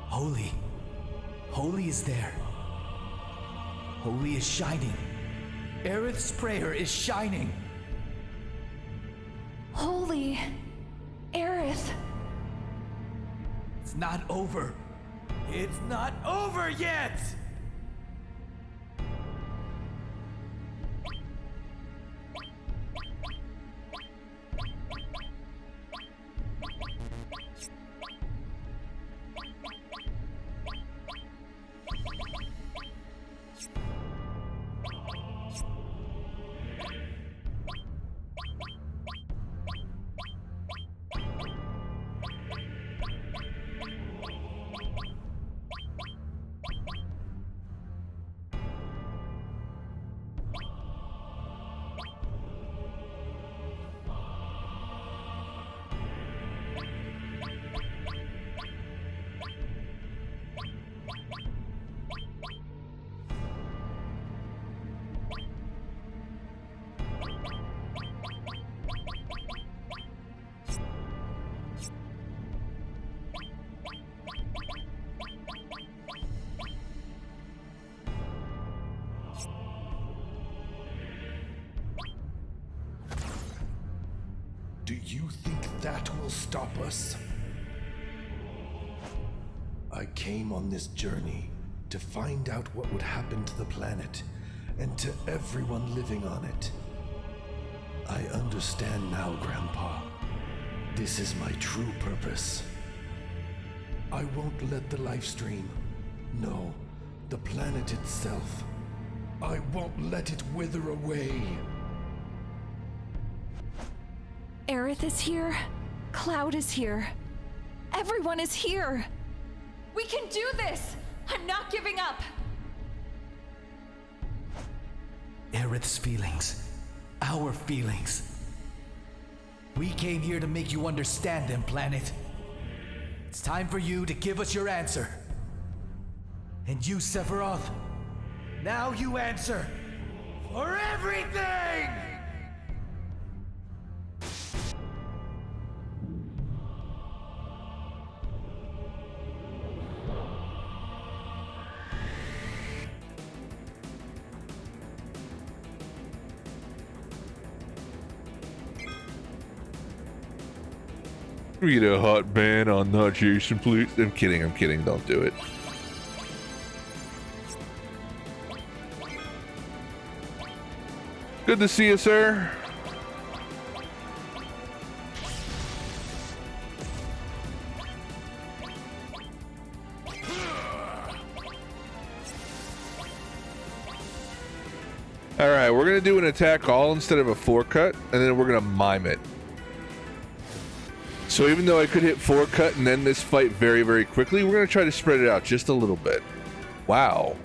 Holy. Holy is there. Holy is shining. Aerith's prayer is shining. Holy... Aerith. It's not over. It's not over yet! Do you think that will stop us? I came on this journey to find out what would happen to the planet and to everyone living on it. I understand now, Grandpa. This is my true purpose. I won't let the life stream, no, the planet itself. I won't let it wither away. Aerith is here. Cloud is here. Everyone is here. We can do this! I'm not giving up! Aerith's feelings. Our feelings. We came here to make you understand them, Planet. It's time for you to give us your answer. And you, Sephiroth, now you answer for everything! Read a hot band on Not Jason, please. I'm kidding, don't do it. Good to see you, sir. Alright, we're gonna do an attack all instead of a 4-cut, and then we're gonna mime it. So even though I could hit 4-cut and end this fight very, very quickly, we're going to try to spread it out just a little bit. Wow.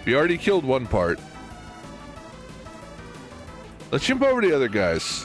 We already killed one part. Let's jump over to the other guys.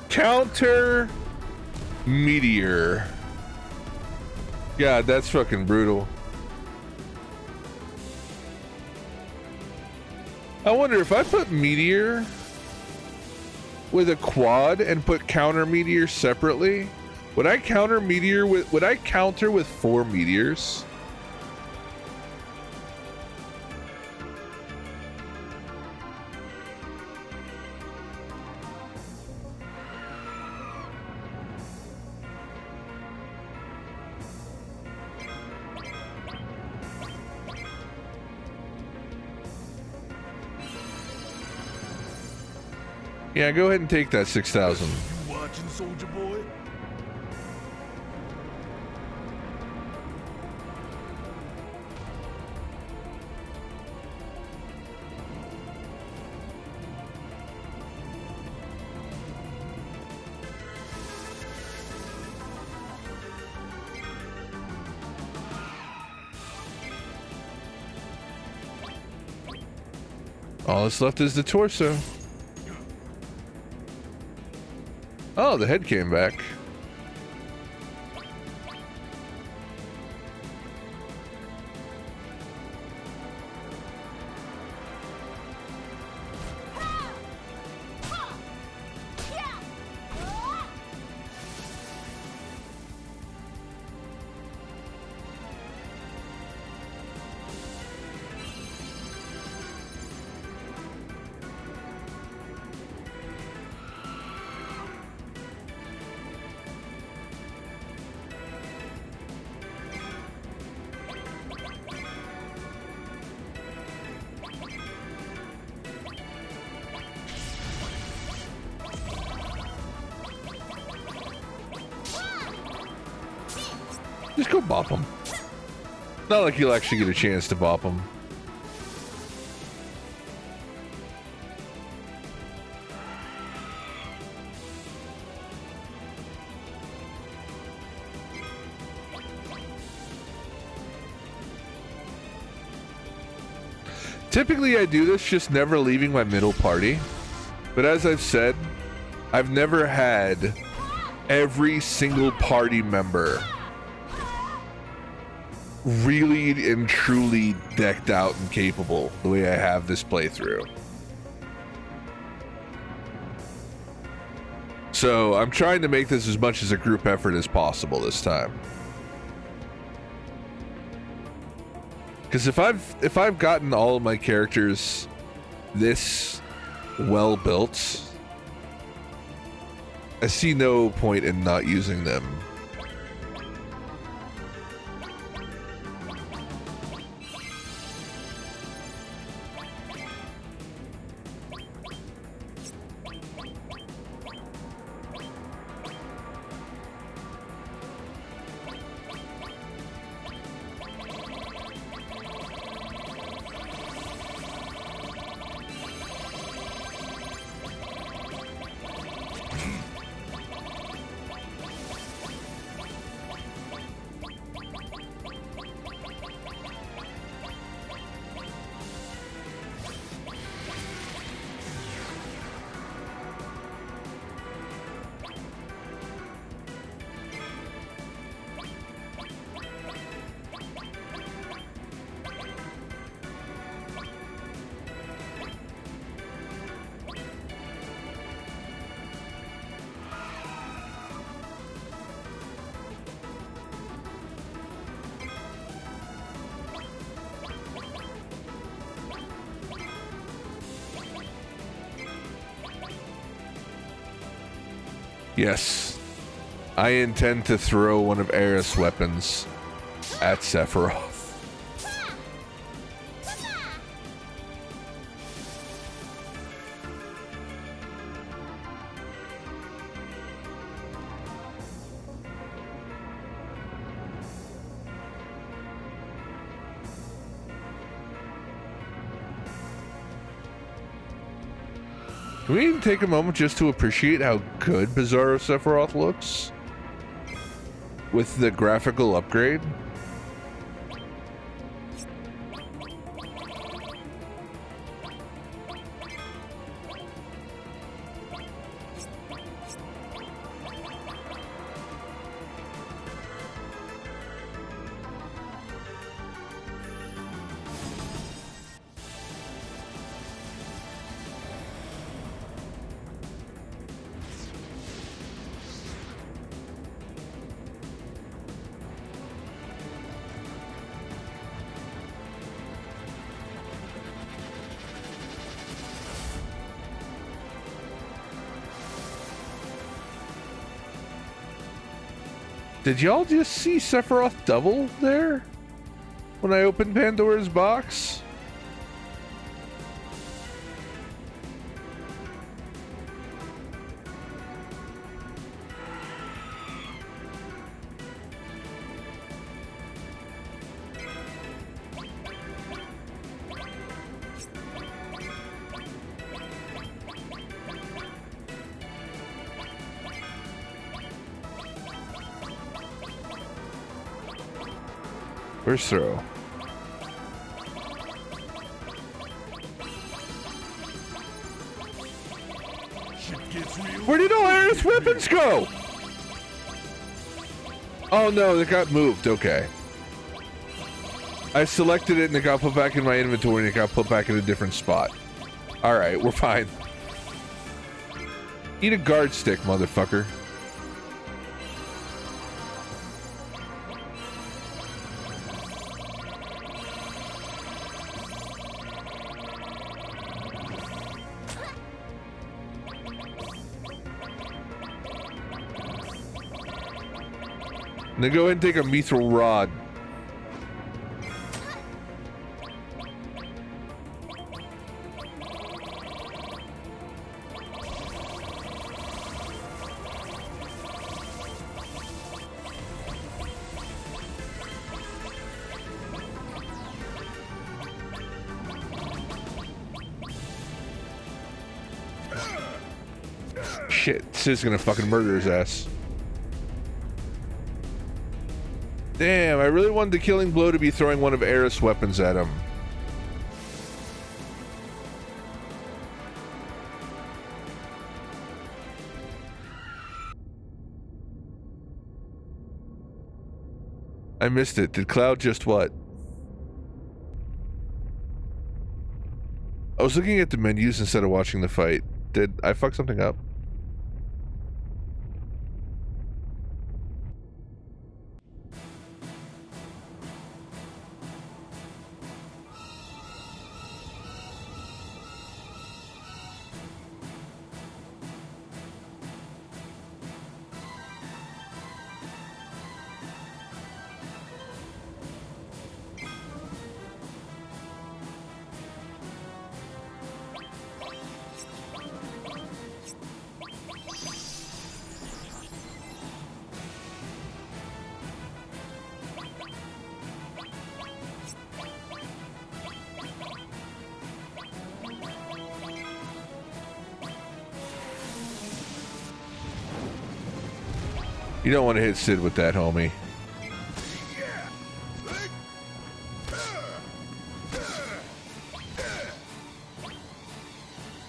Counter Meteor. God, that's fucking brutal. I wonder if I put Meteor with a quad and put Counter Meteor separately, would I counter with 4 meteors? Yeah, go ahead and take that 6,000. You watching, soldier boy? All that's left is the torso. Oh, the head came back. Just go bop him. Not like you'll actually get a chance to bop him. Typically I do this just never leaving my middle party, but as I've said, I've never had every single party member really and truly decked out and capable the way I have this playthrough. So I'm trying to make this as much as a group effort as possible this time. Because if I've gotten all of my characters this well built, I see no point in not using them. Yes, I intend to throw one of Aerith's weapons at Sephiroth. Can we even take a moment just to appreciate how good Bizarro Sephiroth looks with the graphical upgrade? Did y'all just see Sephiroth double there when I opened Pandora's box? Where's throw? Where did all Aerith's weapons go? Oh no, they got moved. Okay. I selected it and it got put back in my inventory and it got put back in a different spot. Alright, we're fine. Eat a guard stick, motherfucker. Now go ahead and take a mithril rod. Shit, Sid's gonna fucking murder his ass. Damn, I really wanted the killing blow to be throwing one of Aerith's weapons at him. I missed it. Did Cloud just what? I was looking at the menus instead of watching the fight. Did I fuck something up? You don't want to hit Sid with that, homie.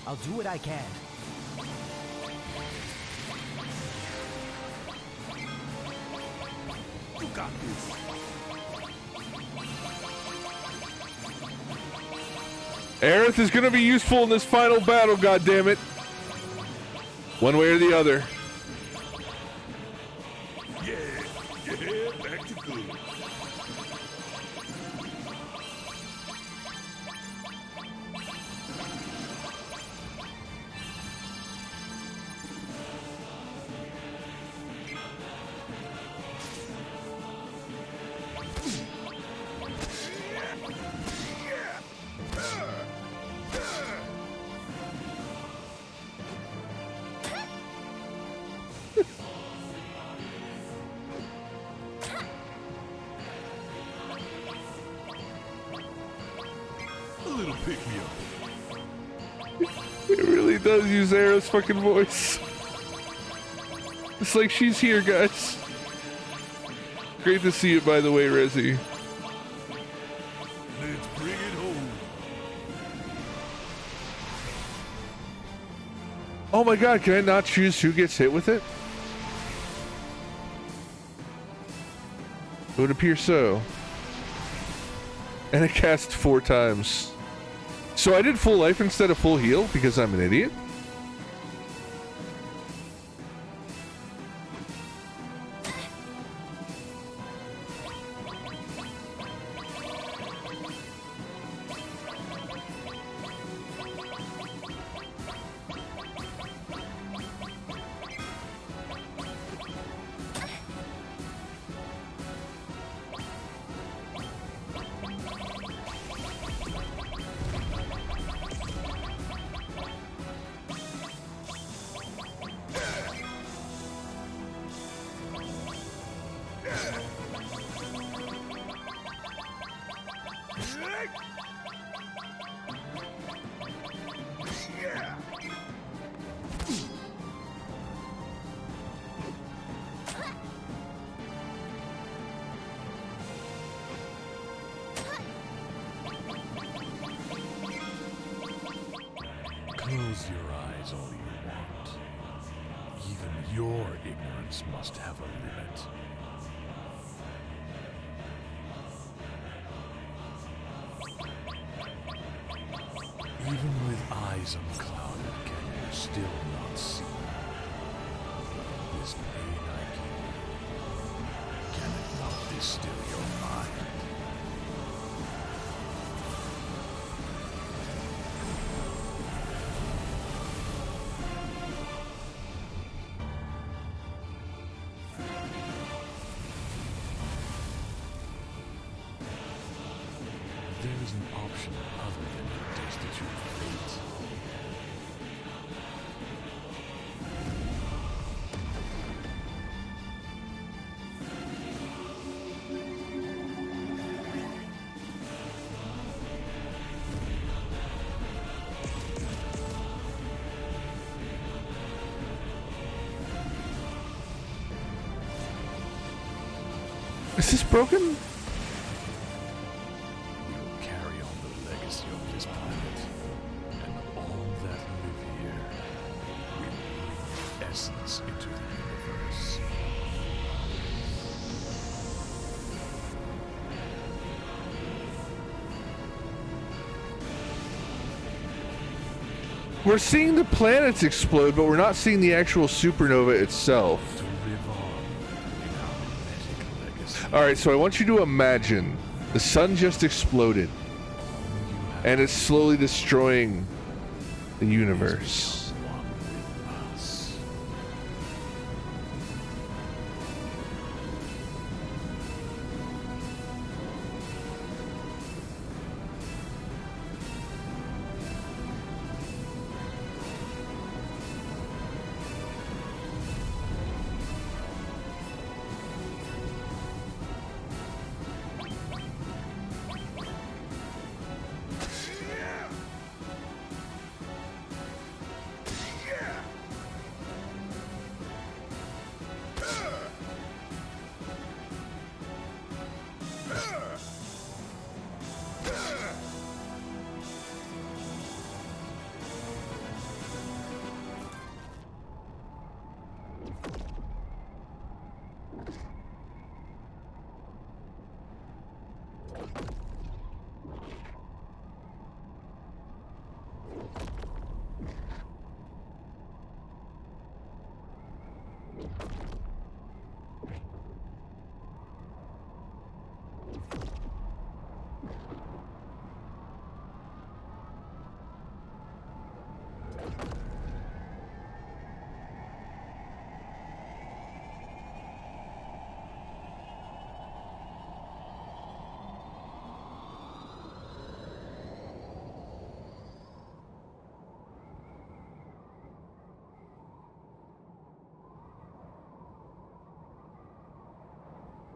I'll do what I can. You got this. Aerith is going to be useful in this final battle, goddammit. One way or the other. Yeah, back to good. It really does use Aerith's fucking voice. It's like she's here, guys. Great to see it, by the way, Rezi. Let's bring it home. Oh my god, can I not choose who gets hit with it? It would appear so. And it cast 4 times. So I did full life instead of full heal because I'm an idiot? Close your eyes all you want. Even your ignorance must have a limit. Even with eyes unclouded, can you still not see? This pain I give, can it not distill your mind? There is an option other than to destitute fate. Is this broken? Carry on the legacy of this planet, and all that live here will breathe essence into the universe. We're seeing the planets explode, but we're not seeing the actual supernova itself. To live on in our mimetic legacy. Alright, so I want you to imagine the sun just exploded, and it's slowly destroying the universe. One with us.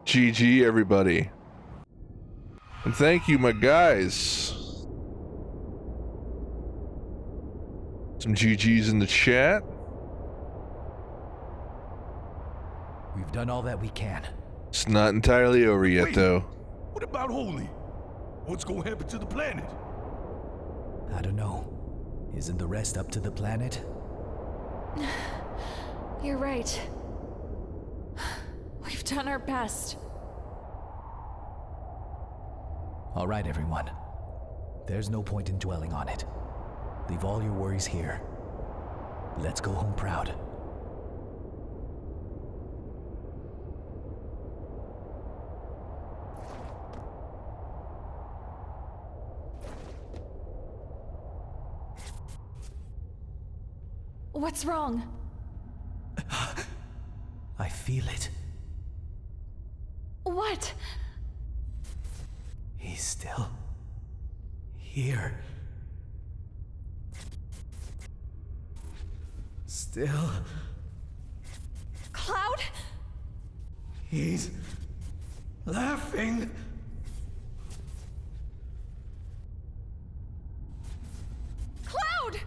GG, everybody. And thank you, my guys. Some GGs in the chat. We've done all that we can. It's not entirely over yet, Wait. though. What about Holy? What's gonna happen to the planet? I don't know. Isn't the rest up to the planet? You're right. We've done our best. All right, everyone. There's no point in dwelling on it. Leave all your worries here. Let's go home proud. What's wrong? I feel it. What? He's still here. Still. Cloud? He's laughing. Cloud!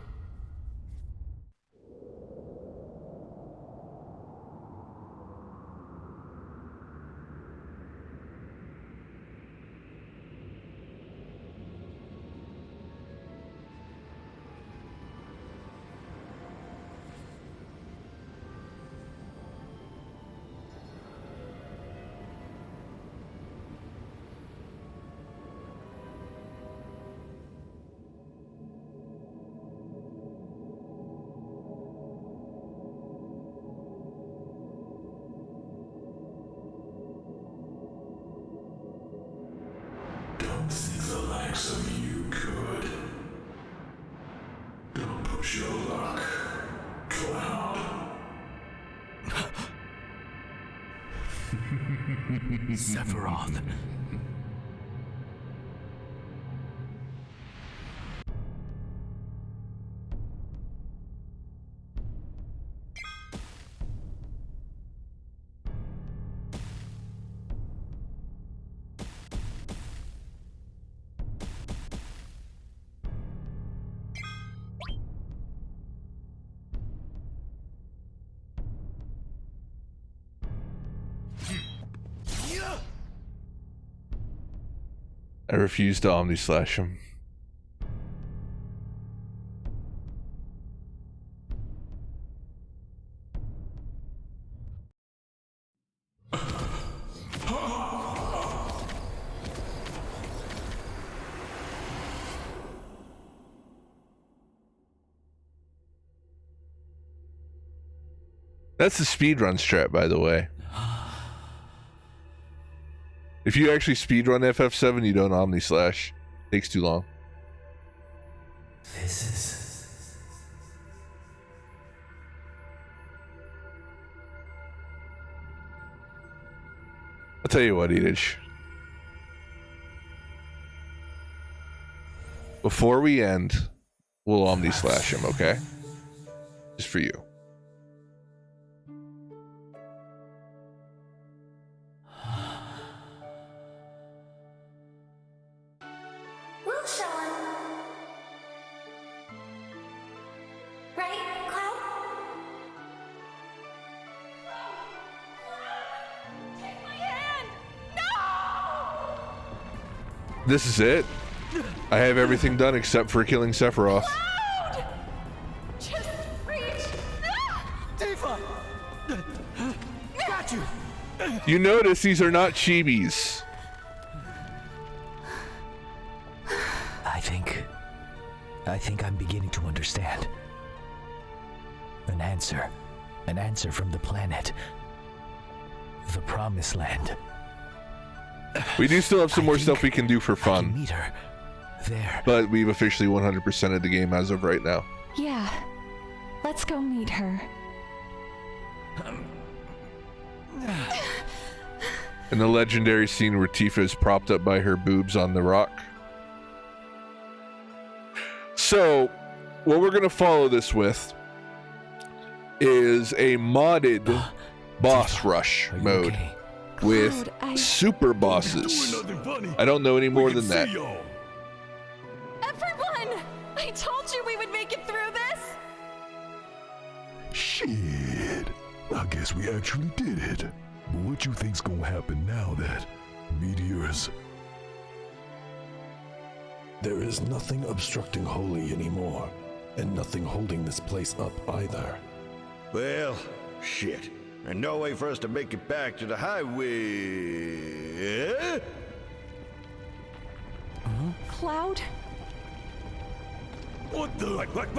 Don't think the likes of you could. Don't push your luck, Cloud. Sephiroth. I refuse to Omni-Slash him. That's the speedrun strat, by the way. If you actually speedrun FF7, you don't omni-slash. Takes too long. This is... I'll tell you what, Edith. Before we end, we'll omni-slash him, okay? Just for you. We'll show him. Right, Cloud? Take my hand! No! This is it? I have everything done except for killing Sephiroth. Cloud! Just reach! Tifa! Got you! You notice these are not chibis. I think I'm beginning to understand. An answer from the planet. The Promised Land. We do still have some more stuff we can do for I can fun, meet her there. but we've officially 100%ed the game as of right now. Yeah. Let's go meet her. In the legendary scene where Tifa is propped up by her boobs on the rock. So, what we're going to follow this with is a modded boss rush Are you mode okay? with Cloud, super bosses. I don't know any more than that. Everyone! I told you we would make it through this! Shit. I guess we actually did it. But what you think's gonna happen now that meteors... There is nothing obstructing Holy anymore, and nothing holding this place up either. Well, shit. And no way for us to make it back to the highway. Cloud? What the? What?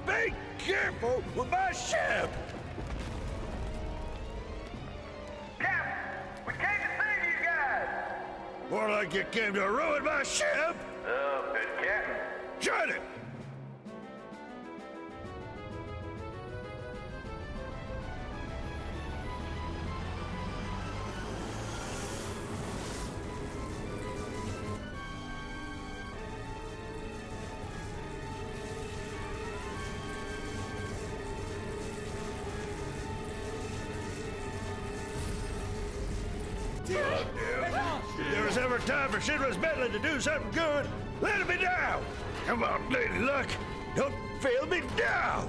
Be careful with my ship! Cap, we came to save you guys! More like you came to ruin my ship! Oh, good captain. Shut it! If there was ever time for Shinra's meddling to do something good, let it be now! Come on, Lady Luck, don't fail me now!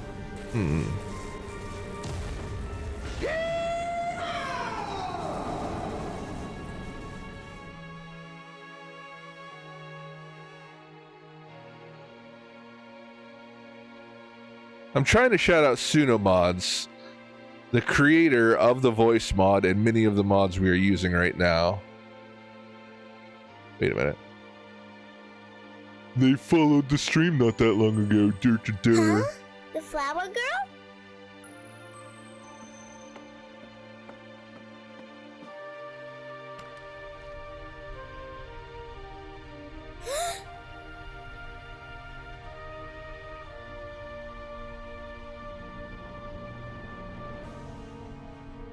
I'm trying to shout out Sunomods, the creator of the voice mod and many of the mods we are using right now. Wait a minute. They followed the stream not that long ago. Huh? The flower girl?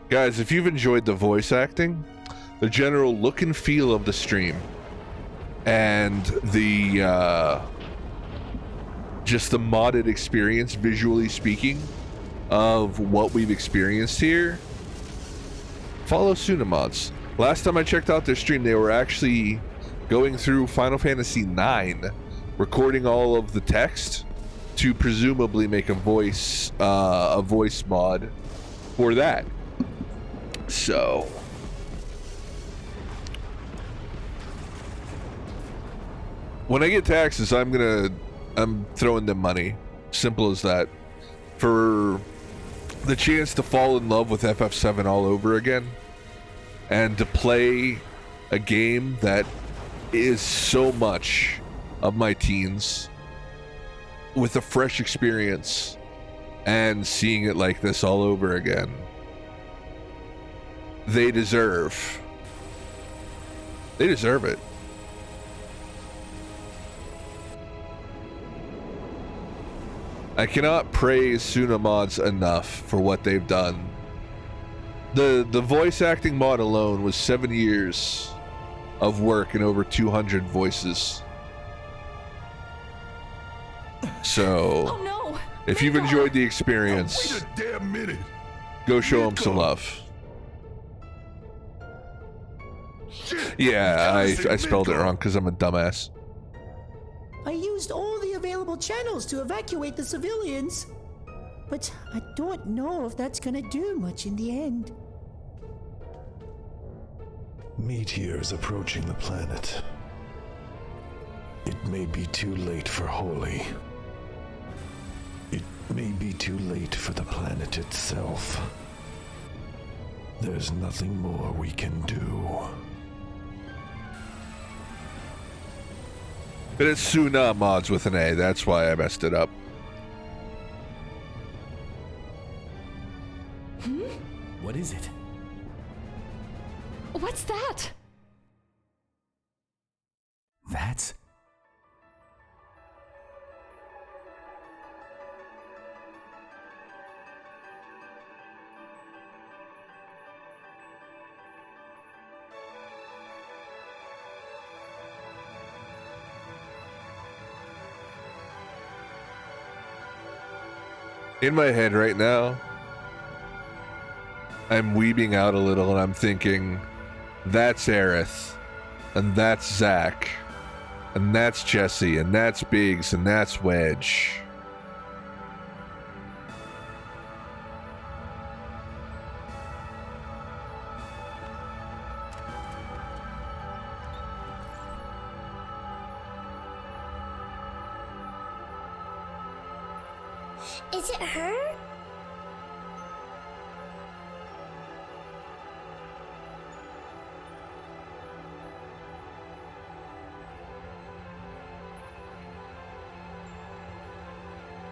Guys, if you've enjoyed the voice acting, the general look and feel of the stream, and the just the modded experience, visually speaking, of what we've experienced here, follow Sunomods. Last time I checked out their stream, they were actually going through Final Fantasy IX, recording all of the text to presumably make a voice mod for that. So when I get taxes, I'm throwing them money. Simple as that. For the chance to fall in love with FF7 all over again, and to play a game that is so much of my teens with a fresh experience and seeing it like this all over again. They deserve it. I cannot praise Suna mods enough for what they've done. The voice acting mod alone was 7 years of work and over 200 voices. So, Oh no! if you've enjoyed the experience, Wait a damn minute. go show them some love. Yeah, I spelled it wrong because I'm a dumbass. I used all the available channels to evacuate the civilians. But I don't know if that's gonna do much in the end. Meteor is approaching the planet. It may be too late for Holy. It may be too late for the planet itself. There's nothing more we can do. But it's Suna mods with an A, that's why I messed it up. What is it? What's that? That's... In my head right now, I'm weeping out a little and I'm thinking, that's Aerith, and that's Zack, and that's Jesse, and that's Biggs, and that's Wedge. Is it her?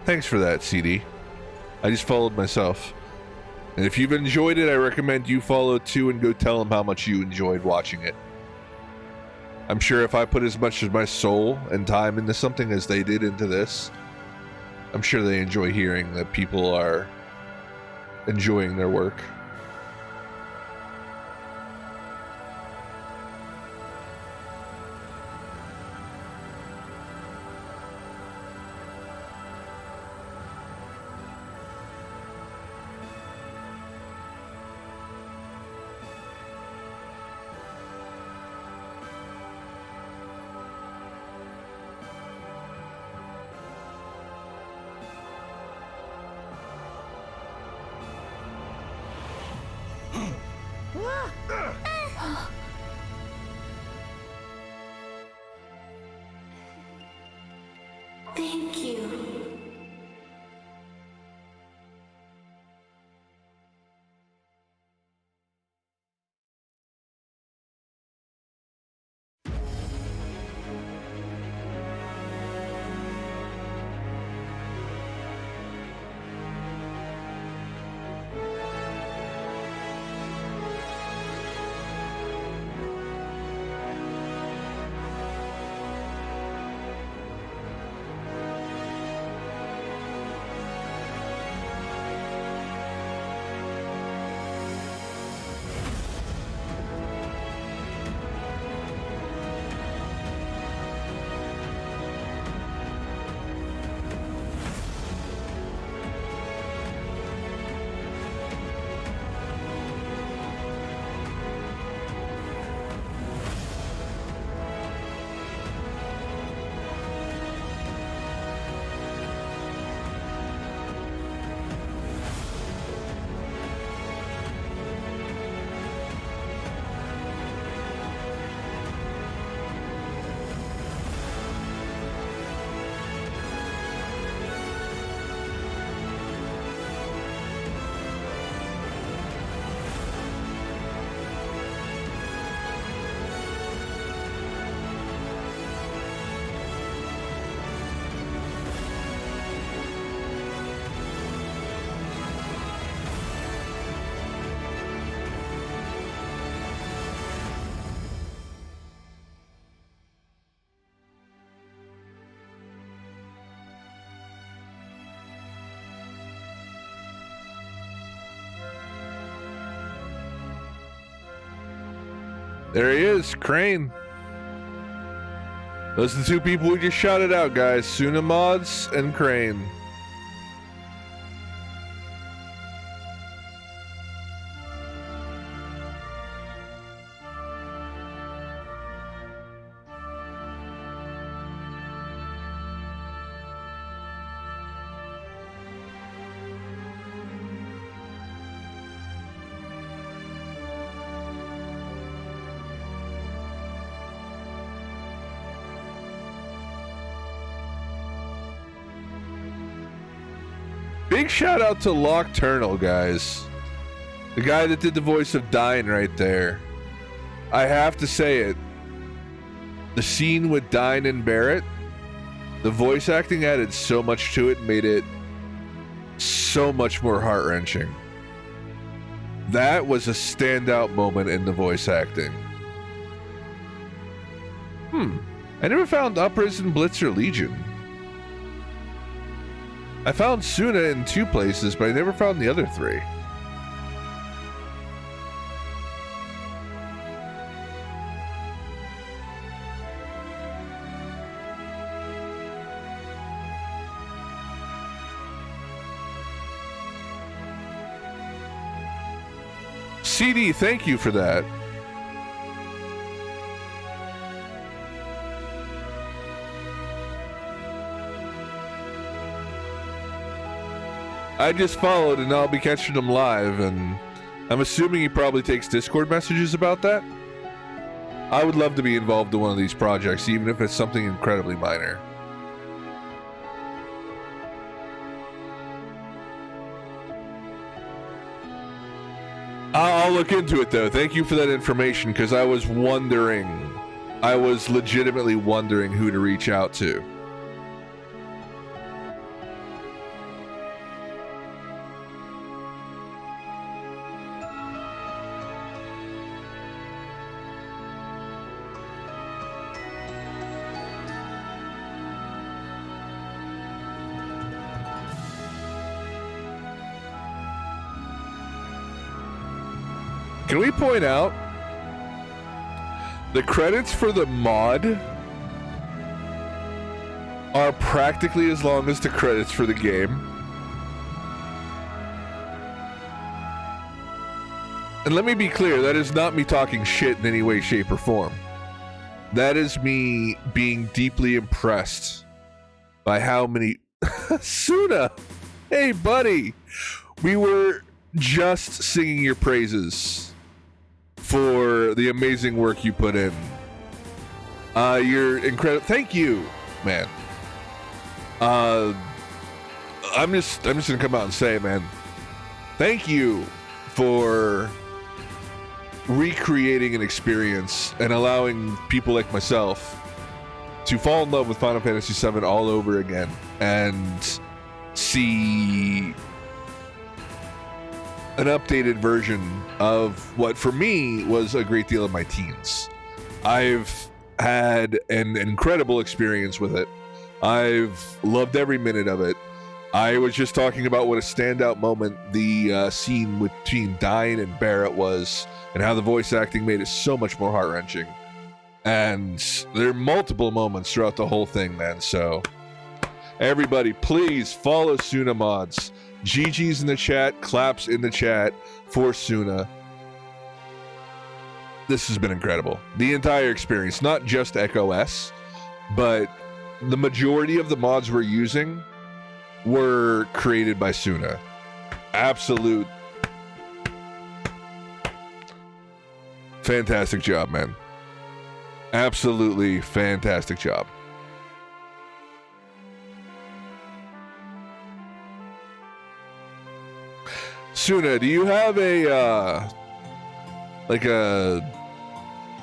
Thanks for that, CD. I just followed myself. And if you've enjoyed it, I recommend you follow too and go tell them how much you enjoyed watching it. I'm sure if I put as much of my soul and time into something as they did into this, I'm sure they enjoy hearing that people are enjoying their work. Thank you. There he is, Crane. Those are the two people we just shouted out, guys. Suna Mods and Crane. Big shout out to Nocturnal, guys. The guy that did the voice of Dine right there. I have to say it. The scene with Dine and Barrett, the voice acting added so much to it, made it so much more heart-wrenching. That was a standout moment in the voice acting. I never found Uprisen, Blitzer, Legion. I found Suna in 2 places, but I never found the other 3. CD, thank you for that. I just followed and I'll be catching him live, and I'm assuming he probably takes Discord messages about that. I would love to be involved in one of these projects, even if it's something incredibly minor. I'll look into it though. Thank you for that information, because I was legitimately wondering who to reach out to. Can we point out the credits for the mod are practically as long as the credits for the game? And let me be clear, that is not me talking shit in any way, shape, or form. That is me being deeply impressed by how many... Suna! Hey, buddy! We were just singing your praises for the amazing work you put in. You're incredible. Thank you, man. I'm just gonna come out and say, man, thank you for recreating an experience and allowing people like myself to fall in love with Final Fantasy VII all over again and see an updated version of what for me was a great deal of my teens. I've had an incredible experience with it. I've loved every minute of it. I was just talking about what a standout moment the scene between Dine and Barrett was, and how the voice acting made it so much more heart-wrenching. And there are multiple moments throughout the whole thing, man. So everybody, please follow Suna Mods. GG's in the chat, claps in the chat for Suna. This has been incredible. The entire experience, not just Echo S, but the majority of the mods we're using were created by Suna. Absolute fantastic job, man. Absolutely fantastic job. Suna, do you have a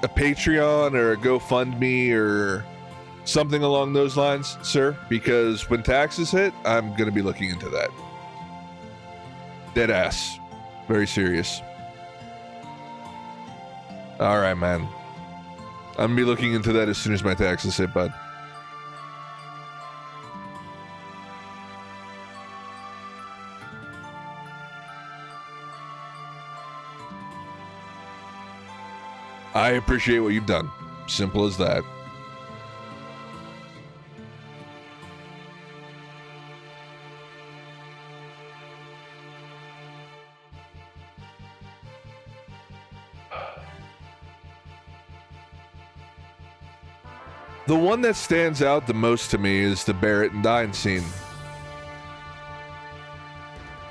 Patreon or a GoFundMe or something along those lines, sir? Because when taxes hit, I'm going to be looking into that. Dead ass. Very serious. All right, man. I'm going to be looking into that as soon as my taxes hit, bud. I appreciate what you've done. Simple as that. The one that stands out the most to me is the Barrett and Dine scene.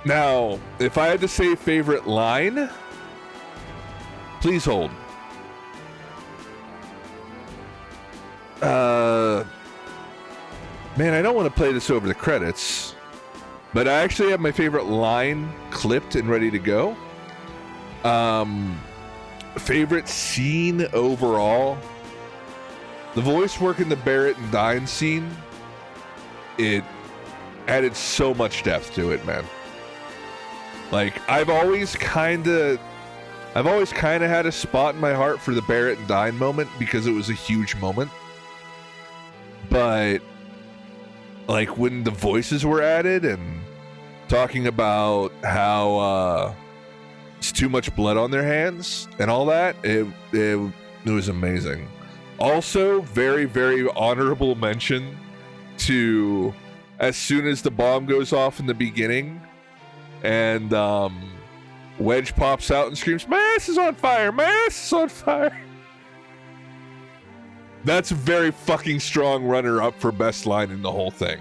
Now, if I had to say favorite line, please hold. Man, I don't want to play this over the credits, but I actually have my favorite line clipped and ready to go. Favorite scene overall. The voice work in the Barrett and Dine scene, it added so much depth to it, man. Like, I've always kind of had a spot in my heart for the Barrett and Dine moment because it was a huge moment. But, like, when the voices were added and talking about how it's too much blood on their hands and all that, it was amazing. Also, very, very honorable mention to as soon as the bomb goes off in the beginning and Wedge pops out and screams, "My ass is on fire! My ass is on fire!" That's a very fucking strong runner-up for best line in the whole thing.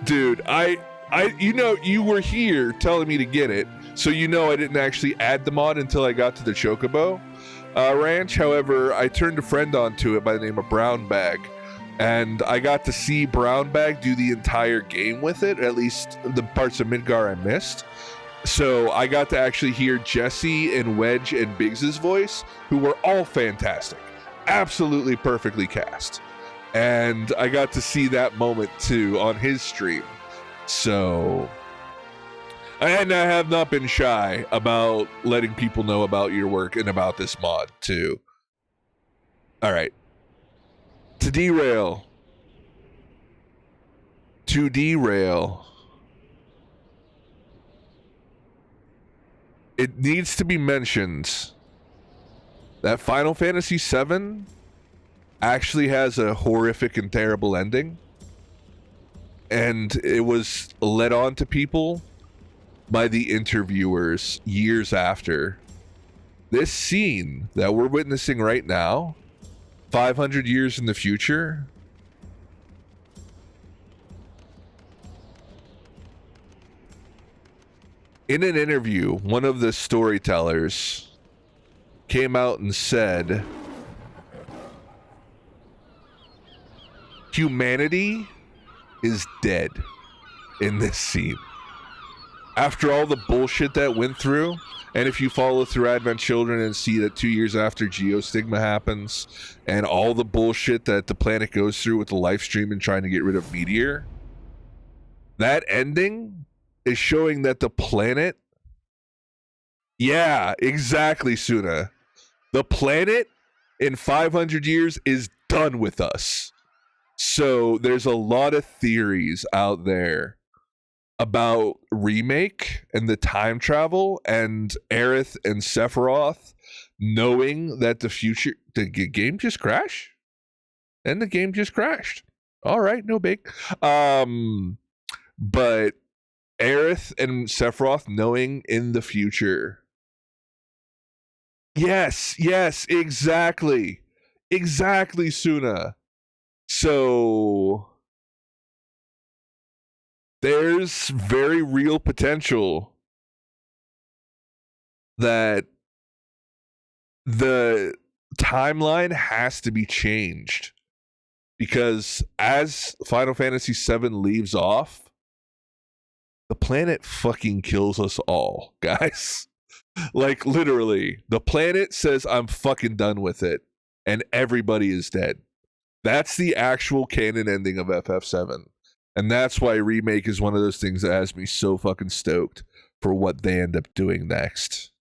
Dude, you were here telling me to get it, so I didn't actually add the mod until I got to the Chocobo Ranch. However, I turned a friend onto it by the name of Brown Bag, and I got to see Brown Bag do the entire game with it, at least the parts of Midgar I missed. So I got to actually hear Jesse and Wedge and Biggs's voice, who were all fantastic, absolutely perfectly cast. And I got to see that moment too on his stream. So, and I have not been shy about letting people know about your work and about this mod too. All right. To derail, it needs to be mentioned that Final Fantasy VII actually has a horrific and terrible ending. And it was led on to people by the interviewers years after. This scene that we're witnessing right now, 500 years in the future, in an interview, one of the storytellers came out and said, humanity is dead in this scene. After all the bullshit that went through, and if you follow through Advent Children and see that 2 years after Geostigma happens, and all the bullshit that the planet goes through with the life stream and trying to get rid of Meteor, that ending is showing that the planet, yeah, exactly, Suna. The planet in 500 years is done with us. So there's a lot of theories out there about remake and the time travel and Aerith and Sephiroth knowing that the future, the game just crashed, and the game just crashed. All right, no big. But Aerith and Sephiroth knowing in the future. Yes, exactly, Suna. So there's very real potential that the timeline has to be changed, because as Final Fantasy VII leaves off, the planet fucking kills us all, guys. Like, literally, the planet says, I'm fucking done with it, and everybody is dead. That's the actual canon ending of FF7. And that's why Remake is one of those things that has me so fucking stoked for what they end up doing next.